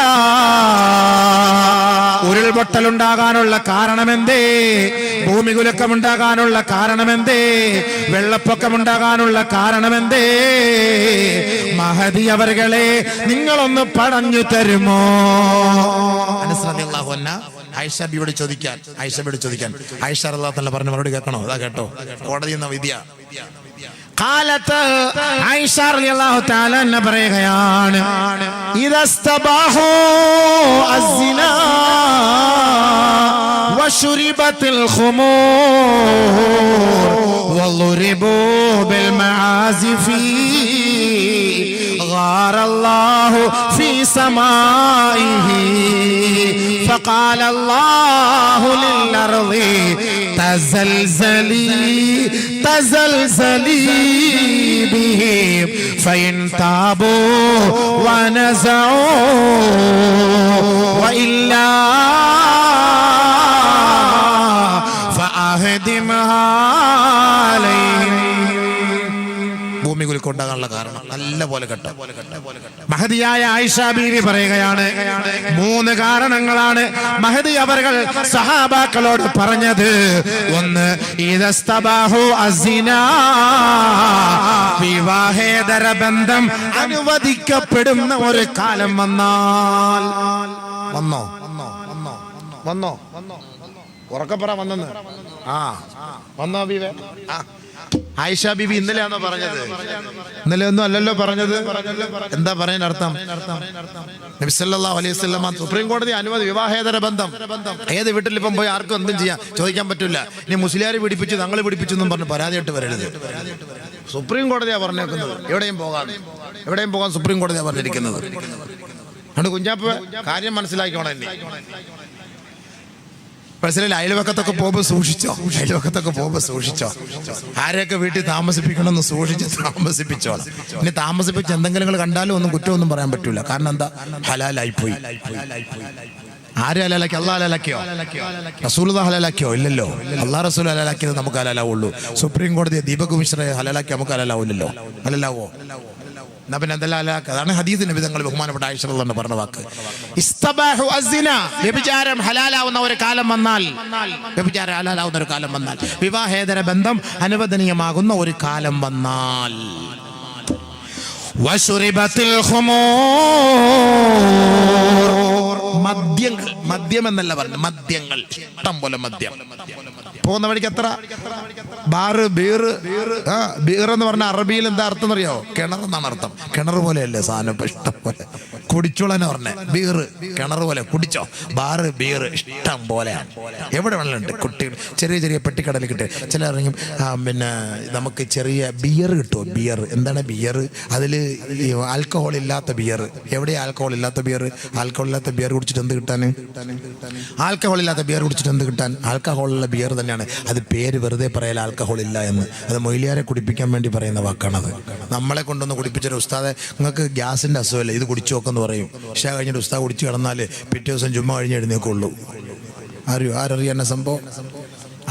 ഉരുൾപൊട്ടലുണ്ടാകാനുള്ള കാരണമെന്തേ? ഭൂമികുലുക്കമുണ്ടാകാനുള്ള കാരണമെന്തേ? വെള്ളപ്പൊക്കമുണ്ടാകാനുള്ള കാരണമെന്തേ? മഹദി അവர்களെ നിങ്ങളൊന്ന് പറഞ്ഞു തരുമോ? അനസ് റളിയല്ലാഹു അൻഹ ആയിഷ ബിയോട് ചോദിക്കാൻ. ആയിഷ റളിയല്ലാഹു അൻഹ പറഞ്ഞ മറുപടി കേൾക്കണോ? അതാ കേട്ടോ, കോടതിയിൽ നിന്ന് വിധിയ. കാലത്ത് ആയിഷ റളിയല്ലാഹു തആല അൻഹ പറയുകയാണ്, ഇദസ്തബാഹു അസ്സിനാ വശുരിബത്തിൽ ഖുമൂർ വളുരിബു ബിൽ മആസിഫി غار الله في سمائه فقال الله للأرض تزلزلي بهم فإن تابوا ونزعوا وإلا فأهدمها عليهم. ഭൂമികുലുക്കം ഉണ്ടാകാനുള്ള കാരണം നല്ല പോലെ കേട്ടോ. മഹദിയായ ആയിഷ ബീവി പറയുകയാണ്, 3 കാരണങ്ങളാണ് മഹദി അവர்கள் സഹാബാക്കളോട് പറഞ്ഞത്. ഒന്ന്, ഇദസ്തബാഹു അസ്സിനാ, വിവാഹേതര ബന്ധം അനുവദിക്കപ്പെടുന്ന ഒരു കാലം വന്നാൽ. വന്നോ ഉറക്കപ്പറ വന്നെന്ന്. വന്നോ ബീവേ? ആയിഷ ബീബി ഇന്നലെയാണോ പറഞ്ഞത്? ഇന്നലെ ഒന്നും അല്ലല്ലോ പറഞ്ഞത്. എന്താ പറയാൻ അർത്ഥം? നബി സല്ലല്ലാഹു അലൈഹി വസല്ലം സുപ്രീം കോടതി അനുമതി, വിവാഹേതര ബന്ധം. ഏത് വീട്ടിൽ ഇപ്പം പോയി ആർക്കും എന്തും ചെയ്യാം, ചോദിക്കാൻ പറ്റില്ല. ഇനി മുസ്ലിയാർ പിടിപ്പിച്ചു, തങ്ങൾ പിടിപ്പിച്ചു എന്നും പറഞ്ഞ് പരാതിയായിട്ട് വരരുത്. സുപ്രീം കോടതിയാ പറഞ്ഞേക്കുന്നത്. എവിടെയും പോകാൻ സുപ്രീം കോടതിയാ പറഞ്ഞിരിക്കുന്നത്. അതുകൊണ്ട് കുഞ്ഞാപ്പ് കാര്യം മനസ്സിലാക്കിക്കോണം. എന്നെ മനസ്സിലായി? അയൽവക്കത്തൊക്കെ പോകുമ്പോൾ സൂക്ഷിച്ചോ. ആരെയൊക്കെ വീട്ടിൽ താമസിപ്പിക്കണമെന്ന് താമസിപ്പിച്ചോ. ഇനി താമസിപ്പിച്ച് എന്തെങ്കിലും കണ്ടാലും ഒന്നും കുറ്റമൊന്നും പറയാൻ പറ്റൂല. കാരണം എന്താ? ഹലാലായിപ്പോയി. ആര് ഹലാലാക്കി? അള്ളാഹ് ഹലാലാക്കിയോ? റസൂലുള്ളാഹി ഹലാലാക്കിയോ? ഇല്ലല്ലോ. അള്ളാഹ് റസൂൽ ഹലാലാക്കിയത് നമുക്ക് ഹലാലാവുള്ളൂ. സുപ്രീം കോടതി ദീപക് മിശ്രയെ ഹലാലാക്കി നമുക്ക് ഹലാലാവില്ലല്ലോ. ഹലാലാവോ? എന്നാ പിന്നെ എന്തെല്ലാം ഹലാലാക്കുക? അതാണ് ഹദീസ് നബി തങ്ങൾ ബഹുമാനപ്പെട്ട ആയിഷ റളിയല്ലാഹു അൻഹ പറഞ്ഞ വാക്ക്. ഇസ്തബാഹു അസ്സിന, വ്യഭിചാരം ഹലാലാവുന്ന ഒരു കാലം വന്നാൽ, വ്യഭിചാരം ഹലാലാവുന്ന ഒരു കാലം വന്നാൽ, വിവാഹേതര ബന്ധം അനുവദനീയമാകുന്ന ഒരു കാലം വന്നാൽ, വശുരിബത്തിൽ ഖുമൂർ, മദ്യങ്ങൾ, മദ്യം എന്നല്ല പറഞ്ഞു, മദ്യങ്ങൾ, ഇഷ്ടം പോലെ മദ്യം. പോകുന്ന വഴിക്ക് എത്ര ബാറ്, ബീറ്. ബീർ എന്ന് പറഞ്ഞ അറബിയിൽ എന്താ അർത്ഥം അറിയോ? കിണർ എന്നാണ് അർത്ഥം. കിണർ പോലെയല്ലേ സാധനം, ഇഷ്ടം പോലെ കുടിച്ചോളെന്ന് പറഞ്ഞേ. ബീറ് കിണർ പോലെ, കുടിച്ചോ. ബാറ്, ബീറ് ഇഷ്ടം പോലെയാണ്. എവിടെ വെള്ളമുണ്ട്. കുട്ടികൾ ചെറിയ ചെറിയ പെട്ടിക്കടലിൽ കിട്ടും. ചില ഇറങ്ങും. പിന്നെ നമുക്ക് ചെറിയ ബിയർ കിട്ടുമോ? ബിയർ എന്താണ് ബിയർ? അതിൽ ആൽക്കഹോൾ ഇല്ലാത്ത ബിയർ. എവിടെയാ ആൽക്കഹോൾ ഇല്ലാത്ത ബിയർ? ആൽക്കഹോൾ ഇല്ലാത്ത ബിയർ കുടിച്ചിട്ട് എന്ത് കിട്ടാൻ? ആൽക്കഹോൾ ഇല്ലാത്ത ബിയർ കുടിച്ചിട്ട് എന്ത് കിട്ടാൻ? ആൽക്കഹോളുള്ള ബിയർ തന്നെയാണ്. അത് പേര് വെറുതെ പറയല, ആൽക്കഹോൾ ഇല്ല എന്ന്. അത് മൊയ്ലിയാരെ കുടിപ്പിക്കാൻ വേണ്ടി പറയുന്ന വാക്കാണത്. നമ്മളെ കൊണ്ടൊന്ന് കുടിപ്പിച്ചൊരു ഉസ്താദെ, നിങ്ങൾക്ക് ഗ്യാസിന്റെ അസുഖമല്ലേ, ഇത് കുടിച്ചു നോക്കെന്ന് പറയും. പക്ഷേ കഴിഞ്ഞിട്ട് ഉസ്താദ് കുടിച്ച് കിടന്നാൽ പിറ്റേ ദിവസം ജുമ്മ കഴിഞ്ഞ് എഴുന്നേക്കുള്ളൂ. ആരറിയാൻ സംഭവം?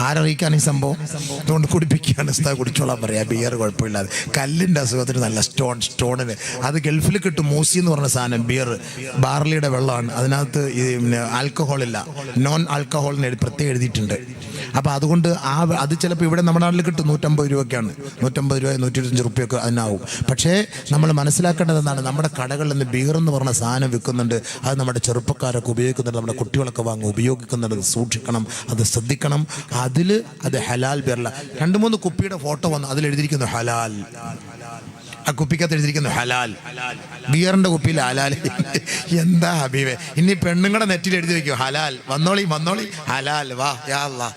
ആരറിയിക്കാൻ ഈ സംഭവം? അതുകൊണ്ട് കുടിപ്പിക്കുകയാണ്. ഉസ്താദ് കുടിച്ചോളാൻ പറയാം. ബിയർ കുഴപ്പമില്ലാതെ. കല്ലിൻ്റെ അസുഖത്തിന് നല്ല സ്റ്റോണിന് അത് ഗൾഫിൽ കിട്ടും. മൂസി എന്ന് പറഞ്ഞ സാധനം, ബിയർ ബാർലിയുടെ വെള്ളമാണ്. അതിനകത്ത് ഈ ആൽക്കഹോൾ ഇല്ല, നോൺ ആൽക്കഹോളിന് പ്രത്യേകം എഴുതിയിട്ടുണ്ട്. അപ്പോൾ അതുകൊണ്ട് അത് ചിലപ്പോൾ ഇവിടെ നമ്മുടെ നാട്ടിൽ കിട്ടും. 150 രൂപയ്ക്കാണ്. 150 രൂപ 125 റുപ്യൊക്കെ അതിനാവും. പക്ഷേ നമ്മൾ മനസ്സിലാക്കേണ്ടത് എന്താണ്? നമ്മുടെ കടകളിൽ നിന്ന് ബിയർ എന്ന് പറഞ്ഞ സാധനം വിൽക്കുന്നുണ്ട്. അത് നമ്മുടെ ചെറുപ്പക്കാരൊക്കെ ഉപയോഗിക്കുന്നുണ്ട്, നമ്മുടെ കുട്ടികളൊക്കെ വാങ്ങി ഉപയോഗിക്കുന്നുണ്ട്. സൂക്ഷിക്കണം, അത് ശ്രദ്ധിക്കണം. അത് ഹലാൽ ബിയറല്ല. 2-3 കുപ്പിയുടെ ഫോട്ടോ വന്നു, അതിലെഴുതിയിരിക്കുന്നു ഹലാൽ. ആ കുപ്പിക്കകത്ത് എഴുതിയിരിക്കുന്നു ഹലാൽ. ബിയറിന്റെ കുപ്പിയിൽ ഹലാൽ. എന്താ ഹബീബേ, ഇനി പെണ്ണുങ്ങളുടെ നെറ്റിൽ എഴുതി വെക്കും ഹലാൽ. വന്നോളി ഹലാൽ. വാ യാ അല്ലാ,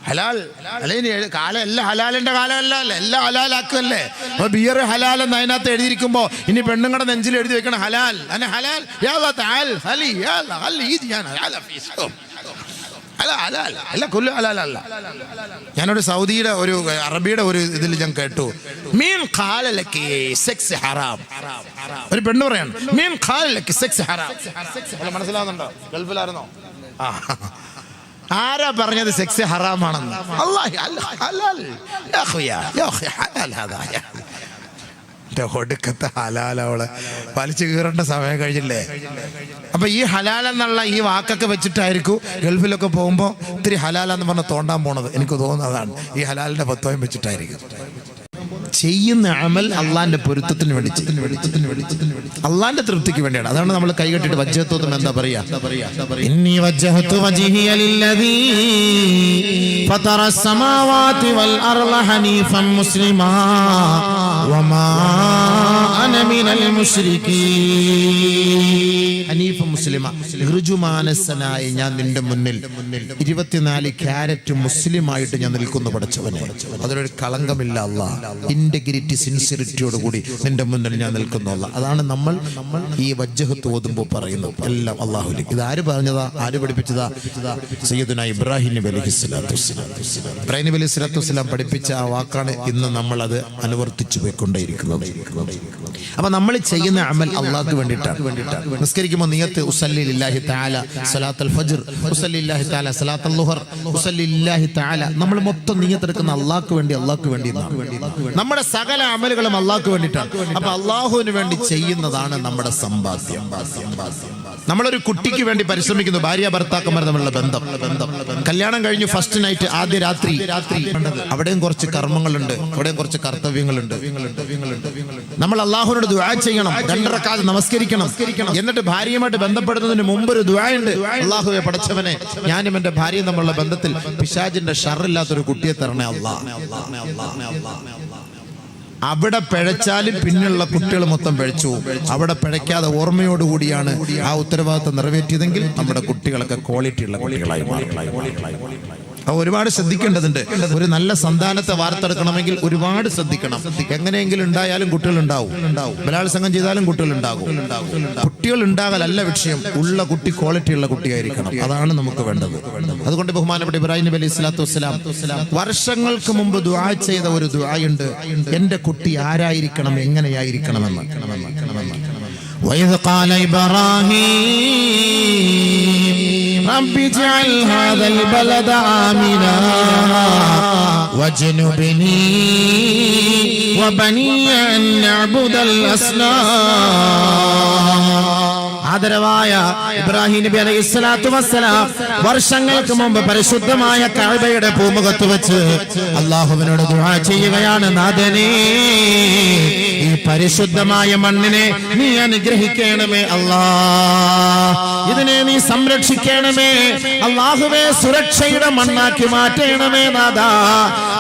ഹലാൽ. അല്ലെങ്കിൽ കാലം എല്ലാം ഹലാലിന്റെ കാലമല്ല, എല്ലാം ഹലാലാക്കുമല്ലേ. അപ്പൊ ബിയർ ഹലാൽ എന്ന് അതിനകത്ത് എഴുതിയിരിക്കുമ്പോ ഇനി പെണ്ണുങ്ങളുടെ നെഞ്ചിൽ എഴുതി വെക്കണം ഹലാൽ. ഹലാൽ യാ അല്ലാ തആൽ ഹലി യാ അല്ലാ ഹലി യാ ഹലാൽ ഫീസോ അല്ല കൊല്ലു അല്ല. ഞാനൊരു സൗദിയുടെ ഒരു അറബിയുടെ ഒരു ഇതിൽ ഞാൻ കേട്ടു, മീൻ ഖാലലക്കി സെക്സ് ഹറാം. ഒരു പെണ്ണ് പറയാണ് മീൻ ഖാലലക്കി സെക്സ് ഹറാം. മനസ്സിലാവുന്നുണ്ടോ? ഗൾഫിലായിരുന്നോ? ആരാ പറഞ്ഞത് സെക്സ് ഹറാമാണെന്ന്? ഒടുക്കത്തെ ഹലാൽ. അവളെ വലിച്ചു കീറേണ്ട സമയം കഴിഞ്ഞില്ലേ? അപ്പൊ ഈ ഹലാൽ എന്നുള്ള ഈ വാക്കൊക്കെ വെച്ചിട്ടായിരിക്കും ഗൾഫിലൊക്കെ പോകുമ്പോൾ ഇത്തിരി ഹലാലെന്ന് പറഞ്ഞ് തോണ്ടാൻ പോണത്. എനിക്ക് തോന്നുന്നതാണ് ഈ ഹലാലിന്റെ പത്വം വെച്ചിട്ടായിരിക്കും. ചെയ്യുന്ന അമൽ അള്ളാന്റെ പൊരുത്തത്തിന് വേണ്ടി, അള്ളാന്റെ തൃപ്തിക്ക് വേണ്ടിയാണ്. അതാണ് നമ്മൾ കൈകെട്ടിട്ട് വജ്ജഹത്വം എന്താ പറയാ? ഇന്നി വജ്ജഹതു വജ്ഹിയ ലില്ലദീ ഫതറ അസ്സമാവാതി വൽ അർള ഹനീഫൻ മുസ്ലിമാ വമാ അന മിനൽ മുശ്രികീൻ. ഹനീഫ മുസ്ലിമാ, ഋജുമാനസനായി ഞാൻ നിന്റെ മുന്നിൽ 24 ക്യാരറ്റ് മുസ്ലിമായിട്ട് ഞാൻ നിൽക്കുന്നു പടച്ചവനെ. അതിലൊരു കളങ്കമില്ല അല്ലാ. ഇന്റഗ്രിറ്റി, സിൻസിയറിറ്റിയോടുകൂടി നിന്റെ മുന്നിൽ ഞാൻ നിൽക്കുന്നു അല്ലാ. അതാണ് നമ്മൾ ഈ വജ്ജഹത്ത് ഓതുമ്പോൾ പറയുന്നത്. എല്ലാം അല്ലാഹുലേക്ക്. ഇത് ആര് പറഞ്ഞതാ? ആര് പഠിപ്പിച്ചതാ? സയ്യിദുനാ ഇബ്രാഹിം നബി അലൈഹിസ്സലാത്തു വസ്സലാം. ഇബ്രാഹിം നബി അലൈഹിസ്സലാത്തു വസ്സലാം പഠിപ്പിച്ച ആ വാക്കാണ് ഇന്ന് നമ്മൾ അത് അനുവർത്തിച്ചു പോയിക്കൊണ്ടേയിരിക്കുന്നത്. അപ്പൊ നമ്മൾ ചെയ്യുന്ന അമൽ അള്ളാഹ്ക്ക് വേണ്ടിയിട്ടാണ്. നിസ്കരിക്കുമ്പോൾ നിയത്ത് ഉസല്ലി ലില്ലാഹി തആല സലാത്തുൽ ഫജ്ർ, ഉസല്ലി ലില്ലാഹി തആല സലാത്തുൽ ളുഹർ, ഉസല്ലി ലില്ലാഹി തആല. നമ്മൾ മൊത്തം നിയത്ത് എടുക്കുന്ന അള്ളാഹ്ക്ക് വേണ്ടി, അള്ളാഹ്ക്ക് വേണ്ടി. നമ്മുടെ സകല അമലുകളും അള്ളാഹ്ക്ക് വേണ്ടിയിട്ടാണ്. അപ്പൊ അള്ളാഹുവിന് വേണ്ടി ചെയ്യുന്നതാണ് നമ്മുടെ സമ്പാദ്യം. നമ്മളൊരു കുട്ടിക്ക് വേണ്ടി പരിശ്രമിക്കുന്നു. ഭാര്യ ഭർത്താക്കന്മാർ തമ്മിലുള്ള ബന്ധം. കല്യാണം കഴിഞ്ഞു ഫസ്റ്റ് നൈറ്റ്, ആദ്യ രാത്രി. അവിടെയും കുറച്ച് കർമ്മങ്ങളുണ്ട്, അവിടെയും കുറച്ച് കർത്തവ്യങ്ങളുണ്ട്. നമ്മൾ അള്ളാഹുവിനോട് ദുആ ചെയ്യണം, 2 റക്അത്ത് നമസ്കരിക്കണം. എന്നിട്ട് ഭാര്യയുമായിട്ട് ബന്ധപ്പെടുന്നതിന് മുമ്പ് ഒരു ദുആ ഉണ്ട്. അള്ളാഹുവേ പടച്ചവനെ, ഞാനും എന്റെ ഭാര്യയും തമ്മിലുള്ള ബന്ധത്തിൽ പിശാചിന്റെ ഷർറില്ലാത്തൊരു കുട്ടിയെ തരണേ അല്ലാഹ്. അവിടെ പിഴച്ചാലും പിന്നുള്ള കുട്ടികൾ മൊത്തം പിഴച്ചു. അവിടെ പിഴയ്ക്കാതെ ഓർമ്മയോടുകൂടിയാണ് ആ ഉത്തരവാദിത്വം നിറവേറ്റിയതെങ്കിൽ നമ്മുടെ കുട്ടികളൊക്കെ ക്വാളിറ്റിയുള്ള കുട്ടികളായി മാറി. ഒരുപാട് ശ്രദ്ധിക്കേണ്ടതുണ്ട്. ഒരു നല്ല സന്താനത്തെ വാർത്തെടുക്കണമെങ്കിൽ ഒരുപാട് ശ്രദ്ധിക്കണം. എങ്ങനെയെങ്കിലും ഉണ്ടായാലും കുട്ടികൾ ഉണ്ടാവും. ബലാത്സംഗം ചെയ്താലും കുട്ടികൾ ഉണ്ടാകും. കുട്ടികൾ ഉണ്ടാകലല്ല വിഷയം, ഉള്ള കുട്ടി ക്വാളിറ്റിയുള്ള കുട്ടിയായിരിക്കണം. അതാണ് നമുക്ക് വേണ്ടത്. അതുകൊണ്ട് ബഹുമാനപ്പെട്ട ഇബ്രാഹിം നബി അലൈഹി സ്വലാത്തു വസ്സലാം വർഷങ്ങൾക്ക് മുമ്പ് ദുആ ചെയ്ത ഒരു ദുആയുണ്ട്. എന്റെ കുട്ടി ആരായിരിക്കണം, എങ്ങനെയായിരിക്കണമെന്ന്. وإذ قال إبراهيم رب اجعل هذا البلد آمنا واجنبني وبني أن نعبد الأصنام. ആദരവായ ഇബ്രാഹിം നബി അലൈഹിസ്സലാത്തു വസ്സലാം വർഷങ്ങൾക്ക് മുമ്പ് പരിശുദ്ധമായ കഅബയുടെ പൂമുഖത്ത് വെച്ച് അല്ലാഹുവിനോട് ദുആ ചെയ്യുകയാണ്, നാഥനേ ഈ പരിശുദ്ധമായ മണ്ണിനെ നീ അനുഗ്രഹിക്കണമേ അല്ലാഹ്, ഇതിനെ നീ സംരക്ഷിക്കണമേ അല്ലാഹുവേ, സുരക്ഷയുടെ മണ്ണാക്കി മാറ്റണമേ നാഥാ.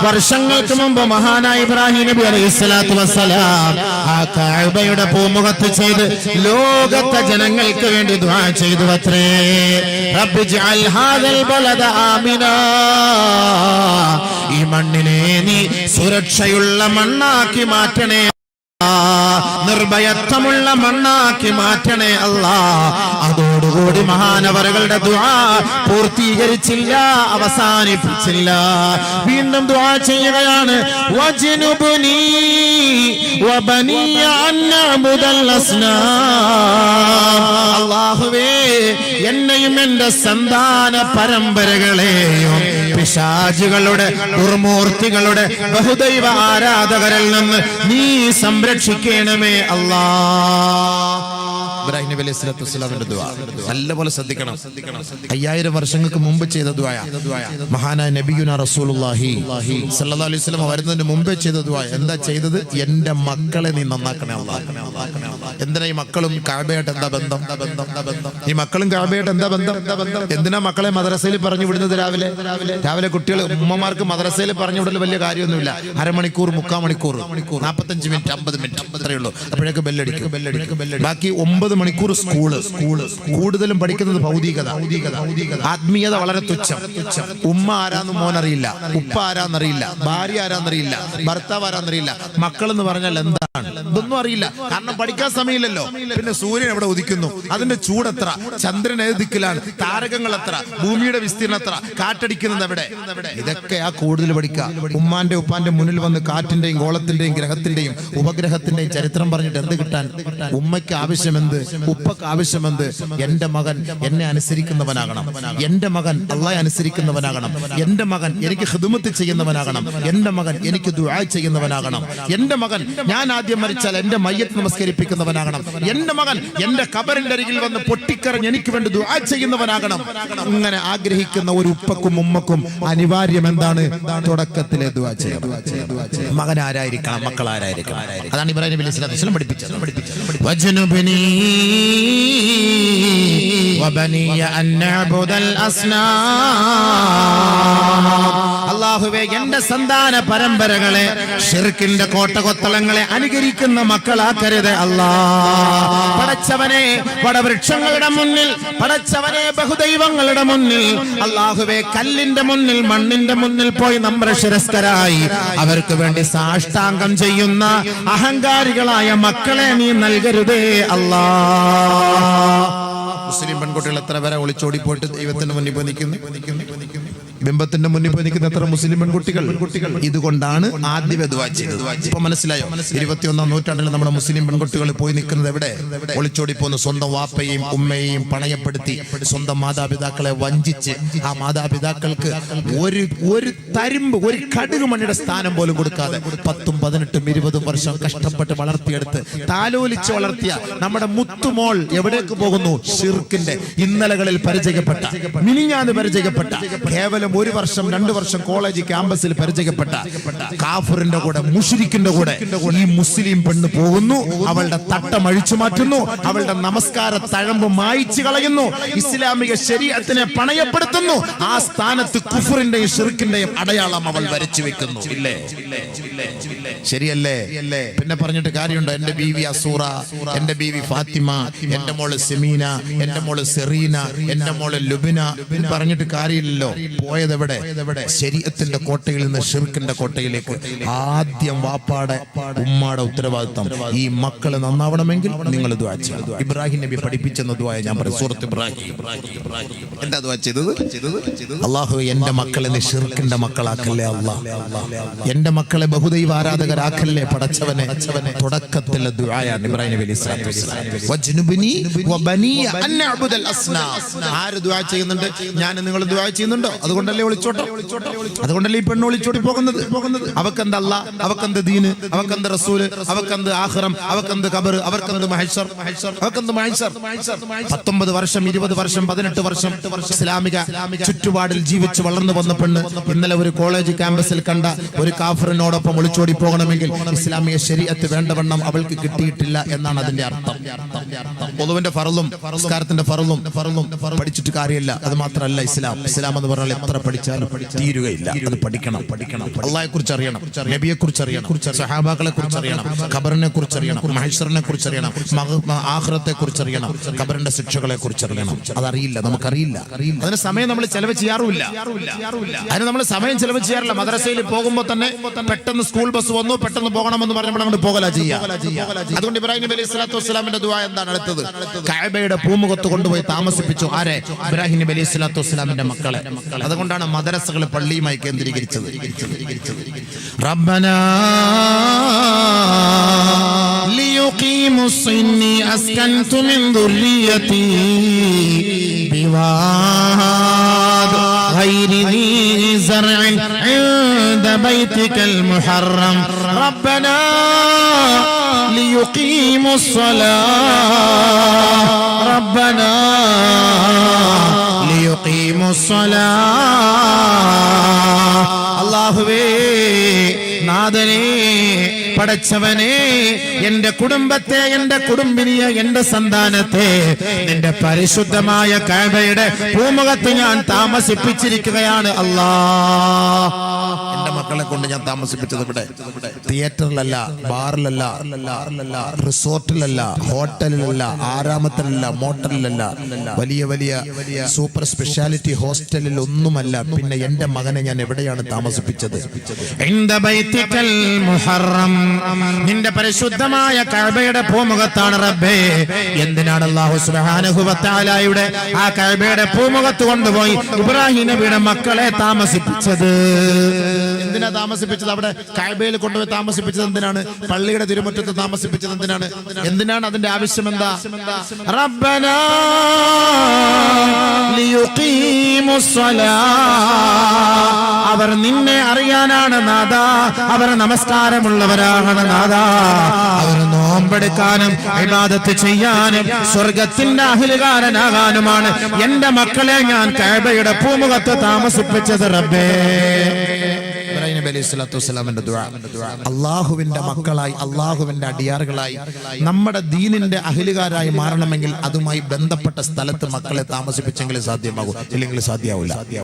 വർഷങ്ങൾക്ക് മുമ്പ് മഹാനായ ഇബ്രാഹിം നബി അലൈഹിസ്സലാത്തു വസ്സലാം ആ കഅബയുടെ പൂമുഖത്ത് ചെയ്ത് ലോകത്തെ ജനങ്ങൾക്ക് വേണ്ടി ദുആ ചെയ്തു അത്രേ, റബ്ബ് ഇജ്അൽ ഹാദൽ ബലദ ആമിനാ, ഈ മണ്ണിനെ നീ സുരക്ഷയുള്ള മണ്ണാക്കി മാറ്റണേ, നിർഭയത്വമുള്ള മണ്ണാക്കി മാറ്റണേ അല്ലാഹ്. അതോടുകൂടി മഹാനവറുകളുടെ ദുആ പൂർത്തീകരിച്ചില്ല, അവസാനിപ്പിച്ചില്ല. വീണ്ടും ദുആ ചെയ്യുകയാണ്, വജ്നുബ്നി വബനിയ അൻ നഅബുദൽ അസ്നാം. അല്ലാഹുവേ എന്നെയും എന്റെ സന്താന പരമ്പരകളെയും പിശാചുകളുടെ ദുർമൂർത്തികളുടെ ബഹുദൈവ ആരാധകരിൽ നിന്ന് നീ സംരക്ഷിക്കണമേ അല്ലാഹ്. ഇബ്രാഹിം നബി അലൈഹിസ്സലാത്തു വസ്സലാമിന്റെ ദുആ നല്ലപോലെ ശ്രദ്ധിക്കണം. 5000 വർഷങ്ങൾക്ക് മുമ്പ് ചെയ്ത ദുആ, മഹാനായ നബിയുനാ റസൂലുള്ളാഹി സ്വല്ലല്ലാഹു അലൈഹി വസല്ലം വരുന്നതിന് മുമ്പേ ചെയ്ത ദുആ. എന്താ ചെയ്തത്? എന്റെ മക്കളെ നീ നന്നാക്കണേ അല്ലാഹ്. എന്തിനാ ഈ മക്കളും കഅബയായിട്ട് എന്താ ബന്ധം? ഈ മക്കളും കഅബയായിട്ട് എന്താ ബന്ധം? എന്തിനാ മക്കളെ മദ്രസയിൽ പറഞ്ഞു വിടുന്നത്? രാവിലെ കുട്ടികൾ ഉമ്മമാർക്ക് മദ്രസയിൽ പറഞ്ഞു വിടൽ വലിയ കാര്യമൊന്നുമില്ല. അരമണിക്കൂർ, 3/4 മണിക്കൂർ, 45 മിനിറ്റ്, 50 മിനിറ്റ് അത്രയേ ഉള്ളൂ. അപ്പോഴേക്ക് ബെല്ലടിക്കും. ബാക്കി 9 മണിക്കൂർ സ്കൂള്. കൂടുതലും പഠിക്കുന്നത് ഭൗതികത, ആത്മീയത വളരെ തുച്ഛം. ഉമ്മ ആരാന്ന് മോനറിയില്ല, ഉപ്പ ആരാന്നറിയില്ല, ഭാര്യ ആരാന്നറിയില്ല, ഭർത്താവ് ആരാന്നറിയില്ല. മക്കൾ എന്ന് പറഞ്ഞാൽ എന്താണ് ഇതൊന്നും അറിയില്ല, കാരണം പഠിക്കാൻ സമയമില്ലല്ലോ. പിന്നെ സൂര്യൻ എവിടെ ഉദിക്കുന്നു, അതിന്റെ ചൂടെത്ര, ചന്ദ്രൻ ഏത് ദിക്കിലാണ്, താരകങ്ങൾ എത്ര, ഭൂമിയുടെ വിസ്തീർണം എത്ര, കാറ്റടിക്കുന്നത് എവിടെ, ഇതൊക്കെയാ കൂടുതൽ പഠിക്കുക. ഉമ്മാന്റെ ഉപ്പാന്റെ മുന്നിൽ വന്ന് കാറ്റിന്റെയും ഗോളത്തിന്റെയും ഗ്രഹത്തിന്റെയും ഉപഗ്രഹത്തിന്റെയും ചരിത്രം പറഞ്ഞിട്ട് എന്ത് കിട്ടാൻ? ഉമ്മയ്ക്ക് ആവശ്യമെന്ത്, ഉപ്പക്ക് ആവശ്യമെന്ത്? എന്റെ മകൻ എന്നെ അനുസരിക്കുന്നവനാകണം, എന്റെ മകൻ അല്ലാഹയെ അനുസരിക്കുന്നവനാകണം, എന്റെ മകൻ എനിക്ക് ഖിദ്മത്ത് ചെയ്യുന്നവനാകണം, എന്റെ മകൻ എനിക്ക് ദുആ ചെയ്യുന്നവനാകണം, എന്റെ മകൻ ഞാൻ ആദ്യം മരിച്ചാൽ എന്റെ മയ്യത്ത് നമസ്കരിപ്പിക്കുന്നവനാകണം, എന്റെ മകൻ എന്റെ ഖബറിന്റെ അരികിൽ വന്ന് പൊട്ടിക്കരഞ്ഞ് എനിക്ക് വേണ്ടി ദുആ ചെയ്യുന്നവനാകണം. ഇങ്ങനെ ആഗ്രഹിക്കുന്ന ഒരു ഉപ്പക്കും ഉമ്മക്കും അനിവാര്യം എന്താണ്? തുടക്കത്തിലെ ദുആ ചെയ്യണം. മകൻ ആരായിരിക്കണം, മക്കൾ ആരായിരിക്കണം? അതാണ് ഇബ്രാഹിം നബി അലൈഹിസ്സലാത്തു വസ്സലാം പഠിപ്പിച്ചത്. വജ്നുബ്നി വബനിയ അൻ നഅബുദൽ അസ്നാം. അല്ലാഹുവേ എന്റെ സന്താന പരമ്പരകളെ ശിർക്കിന്റെ കോട്ടകൊത്തളങ്ങളെ അനുകരിക്കുന്ന മക്കളാക്കരുത് അല്ലാഹ്. പടച്ചവനെ വടവൃക്ഷങ്ങളുടെ മുന്നിൽ, പടച്ചവനെ ബഹുദൈവങ്ങളുടെ മുന്നിൽ, അല്ലാഹുവേ കല്ലിന്റെ മുന്നിൽ, മണ്ണിന്റെ മുന്നിൽ പോയി നമ്രശിരസ്കരായി അവർക്ക് വേണ്ടി സാഷ്ടാംഗം ചെയ്യുന്ന അഹങ്കാരികളായ മക്കളെ നീ നൽകരുതേ അല്ലാഹ്. മുസ്ലിം പെൺകുട്ടികൾ എത്ര പേരെ ഒളിച്ചോടി പോയിട്ട് ദൈവത്തിന്റെ മുന്നിൽ പോയി നിൽക്കുന്നു, ബിംബത്തിന്റെ മുന്നിൽ പോയി നിൽക്കുന്ന എത്ര മുസ്ലിം പെൺകുട്ടികൾ. ഇതുകൊണ്ടാണ് ആദ്യമേ ദുആ ചെയ്തത്. ഇപ്പൊ മനസ്സിലായോ? 21ാം നൂറ്റാണ്ടിൽ നമ്മുടെ മുസ്ലിം പെൺകുട്ടികൾ പോയി നിൽക്കുന്നത് എവിടെ? ഒളിച്ചോടി പോകുന്നു. സ്വന്തം വാപ്പയെയും ഉമ്മയെയും പണയപ്പെടുത്തി, സ്വന്തം മാതാപിതാക്കളെ വഞ്ചിച്ച്, ആ മാതാപിതാക്കൾക്ക് ഒരു തരിമ്പ്, ഒരു കടുക് മണ്ണിയുടെ സ്ഥാനം പോലും കൊടുക്കാതെ 10, 18, 20 വർഷം കഷ്ടപ്പെട്ട് വളർത്തിയെടുത്ത് താലോലിച്ച് വളർത്തിയ നമ്മുടെ മുത്തുമോൾ എവിടേക്ക് പോകുന്നു? ഷിർക്കിന്റെ ഇന്നലകളിൽ പരിചയപ്പെട്ട, മിനിഞ്ഞാന്ന് പരിചയപ്പെട്ട, കേവലം 1 വർഷം 2 വർഷം കോളേജ് ക്യാമ്പസിൽ പരിചയപ്പെട്ട കാഫിറിന്റെ കൂടെ, മുശ്രിക്കിന്റെ കൂടെ ഈ മുസ്ലിം പെണ്ണ് പോകുന്നു. അവളുടെ തട്ടം അഴിച്ചു മാറ്റുന്നു, അവളുടെ നമസ്കാര തഴമ്പ് മായ്ച്ചു കളയുന്നു, ഇസ്ലാമിക ശരീഅത്തിനെ പണയപ്പെടുത്തുന്നു. ആ സ്ഥാനത്ത് കുഫറിന്റെയും ഷിർക്കിന്റെയും അടയാളം അവൾ വരച്ചു വെക്കുന്നു. ഇല്ലേ? ശരിയല്ലേ? പിന്നെ പറഞ്ഞിട്ട് കാര്യമുണ്ടോ? എന്റെ ബീവി അസൂറ, എന്റെ ബീവി ഫാത്തിമ, എന്റെ മോള് സെമീന, എന്റെ മോള് സെറീന, എന്റെ മോള് ലുബിന പറഞ്ഞിട്ട് കാര്യമില്ലല്ലോ. പോയ പോയത് എവിടെ? ശരീഅത്തിന്റെ കോട്ടയിൽ നിന്ന് ശിർക്കിന്റെ കോട്ടയിലേക്ക്. ആദ്യം വാപ്പാടെ ഉമ്മാടെ ഉത്തരവാദിത്തം. ഈ മക്കള് നന്നാവണമെങ്കിൽ നിങ്ങൾ ദുആ ചെയ്യണം. ഇബ്രാഹിം നബി പഠിപ്പിച്ചെന്ന ദുആ ഞാൻ പറയും. സൂറത്ത് ഇബ്രാഹിം. എന്താ ദുആ ചെയ്തത്? അല്ലാഹുവേ, എന്റെ മക്കളെ നീ ശിർക്കിന്റെ മക്കളാക്കല്ലേ അല്ലാഹ്. എന്റെ മക്കളെ ബഹുദൈവ ആരാധകരാക്കല്ലേ പടച്ചവനെ. തുടക്കത്തിലെ ദുആയാണ് ഇബ്രാഹിം നബി അലൈഹിസ്സലാത്തു വസ്സലാം. വജ്നുബ്നി വബനിയ അൻ നഅ്ബുദൽ അസ്നാം. ആര് ദുആ ചെയ്യുന്നുണ്ട്? ഞാൻ നിങ്ങൾ ദുആ ചെയ്യുന്നുണ്ടോ? അതുകൊണ്ടല്ലേ ഒളിച്ചോട്ടം, അതുകൊണ്ടല്ലേ ഈ പെണ്ണ് ഒളിച്ചോടി പോകുന്നത്. അവക്കെന്ത് അല്ലാഹ്, അവക്കെന്ത് ദീന്, അവക്കെന്ത് റസൂല്, അവക്കെന്ത് ആഖിറം, അവക്കെന്ത് ഖബർ, അവർക്കെന്ത് മഹ്ശർ, അവക്കെന്ത് മഹ്ശർ. 19 വർഷം 20 വർഷം 18 വർഷം ഇസ്ലാമിക ചുറ്റുപാടിൽ ജീവിച്ച് വളർന്നു വന്ന പെണ്ണ് ഇന്നലെ ഒരു കോളേജ് ക്യാമ്പസിൽ കണ്ട ഒരു കാഫിറിനോടൊപ്പം ഒളിച്ചോടി പോകണമെങ്കിൽ ഇസ്ലാമിക ശരീഅത്ത് വേണ്ടവണ്ണം അവൾക്ക് കിട്ടിയിട്ടില്ല എന്നാണ് അതിന്റെ അർത്ഥം. പൊതുവിന്റെ ഫറളും നിസ്കാരത്തിന്റെ ഫറളും പഠിച്ചിട്ട് കാര്യമില്ല. അത് മാത്രമല്ല ഇസ്ലാം എന്ന് പറഞ്ഞാൽ എത്ര പഠിച്ചാലും തീരുകയില്ല. അത് പഠിക്കണം. അള്ളാഹയെ കുറിച്ച് അറിയണം, നബിയെ കുറിച്ച് അറിയണം, സഹാബാക്കളെ കുറിച്ച് അറിയണം, ഖബറിനെ കുറിച്ച് അറിയണം, മഹ്ശറിനെ കുറിച്ച് അറിയണം, ആഖിറത്തെ കുറിച്ച് അറിയണം, ഖബറിന്റെ ശിക്ഷകളെ കുറിച്ച് അറിയണം. അതറിയില്ല, നമുക്കറിയില്ല. അതിന് സമയം നമ്മൾ ചെലവ് ചെയ്യാറുമില്ല. അതിന് നമ്മൾ സമയം ചെലവ് ചെയ്യാറില്ല. മദ്രസയിൽ പോകുമ്പോൾ തന്നെ പെട്ടെന്ന് സ്കൂൾ ബസ് വന്നു, പെട്ടെന്ന് പോകണമെന്ന് പറഞ്ഞപ്പോൾ അങ്ങോട്ട് പോകലാ ചെയ്യാം. അതുകൊണ്ട് ഇബ്രാഹിം നബി അലൈഹി സ്വലാത്തു വസ്സലാമിന്റെ ദുആ എന്താണ്? അടുത്തത് കഅബയുടെ പൂമുഖത്ത് കൊണ്ടുപോയി താമസിപ്പിച്ചു. ആരെ? ഇബ്രാഹിം നബി അലൈഹി സ്വലാത്തു വസ്സലാമിന്റെ മക്കളെ. അതുകൊണ്ടാണ് മദ്രസകൾ പള്ളിയുമായി കേന്ദ്രീകരിച്ചത്. റബ്ബനാ ലിയുഖീമുസ്സിന്നി അസ്കൻതു മിൻ ദുർരിയതി بواد غير ذي زرع عند بيتك المحرم ربنا ليقيموا الصلاة ربنا ليقيموا الصلاة അല്ലാഹുവേ, നാഥനേ, പടച്ചവനെ, എന്റെ കുടുംബത്തെ, എന്റെ കുടുംബിനിയെ, എന്റെ സന്താനത്തെ നിന്റെ പരിശുദ്ധമായ കഅബയുടെ പൂമുഖത്ത് ഞാൻ താമസിപ്പിച്ചിരിക്കുകയാണ് അല്ലാഹ്. എന്റെ മക്കളെ കൊണ്ട് ഞാൻ താമസിപ്പിച്ചത് ഇവിടെ തിയേറ്ററിലല്ല, ബാറിലല്ല, റിസോർട്ടിലല്ല, ഹോട്ടലിലല്ല, ആരാമത്തിലല്ല, മോട്ടലിലല്ല, വലിയ വലിയ സൂപ്പർ സ്പെഷ്യാലിറ്റി ഹോസ്റ്റലിൽ ഒന്നുമല്ല. പിന്നെ എന്റെ മകനെ ഞാൻ എവിടെയാണ് താമസിപ്പിച്ചത്? ഇൻദ ബൈതികൽ മുഹറം, നിന്റെ പരിശുദ്ധമായ കഅബയുടെ പൂമുഖത്താണ് റബ്ബേ. എന്തിനാണ് അല്ലാഹു സുബ്ഹാനഹു വ തആലയുടെ ആ കഅബയുടെ പൂമുഖത്ത് കൊണ്ടുപോയി ഇബ്രാഹിം നബിയുടെ മക്കളെ താമസിപ്പിച്ചത്? എന്തിനാ താമസിപ്പിച്ചത്? അവിടെ കഅബയിൽ കൊണ്ടുപോയി താമസിപ്പിച്ചത് എന്തിനാണ്? പള്ളിയുടെ തിരുമുറ്റത്ത് താമസിപ്പിച്ചത് എന്തിനാണ്? അതിന്റെ ആവശ്യം എന്താ? റബ്ബനാ ലിയുഖീമുസ്സലാ, അവർ നിന്നെ അറിയാനാണ് നാഥാ, അവർ നമസ്കാരമുള്ളവരാണ് നാഥാ, അവർ നോമ്പെടുക്കാനും ഇബാദത്ത് ചെയ്യാനും സ്വർഗത്തിന്റെ അഹ്ലുകാരനാകാനുമാണ് എന്റെ മക്കളെ ഞാൻ കഅബയുടെ പൂമുഖത്ത് താമസിപ്പിച്ചത് റബ്ബേ. ഇബ്രാഹിം നബി അലൈഹി സ്വലാത്തു വസ്സലാമിന്റെ ദുആ. അല്ലാഹുവിന്റെ മക്കളായി, അല്ലാഹുവിന്റെ അടിയാറുകളായി, നമ്മുടെ ദീനിന്റെ അഹ്ലുകാരായി മാറണമെങ്കിൽ അതുമായി ബന്ധപ്പെട്ട സ്ഥലത്ത് മക്കളെ താമസിപ്പിച്ചെങ്കിൽ സാധ്യമാകും, ഇല്ലെങ്കിൽ സാധ്യമാവില്ല.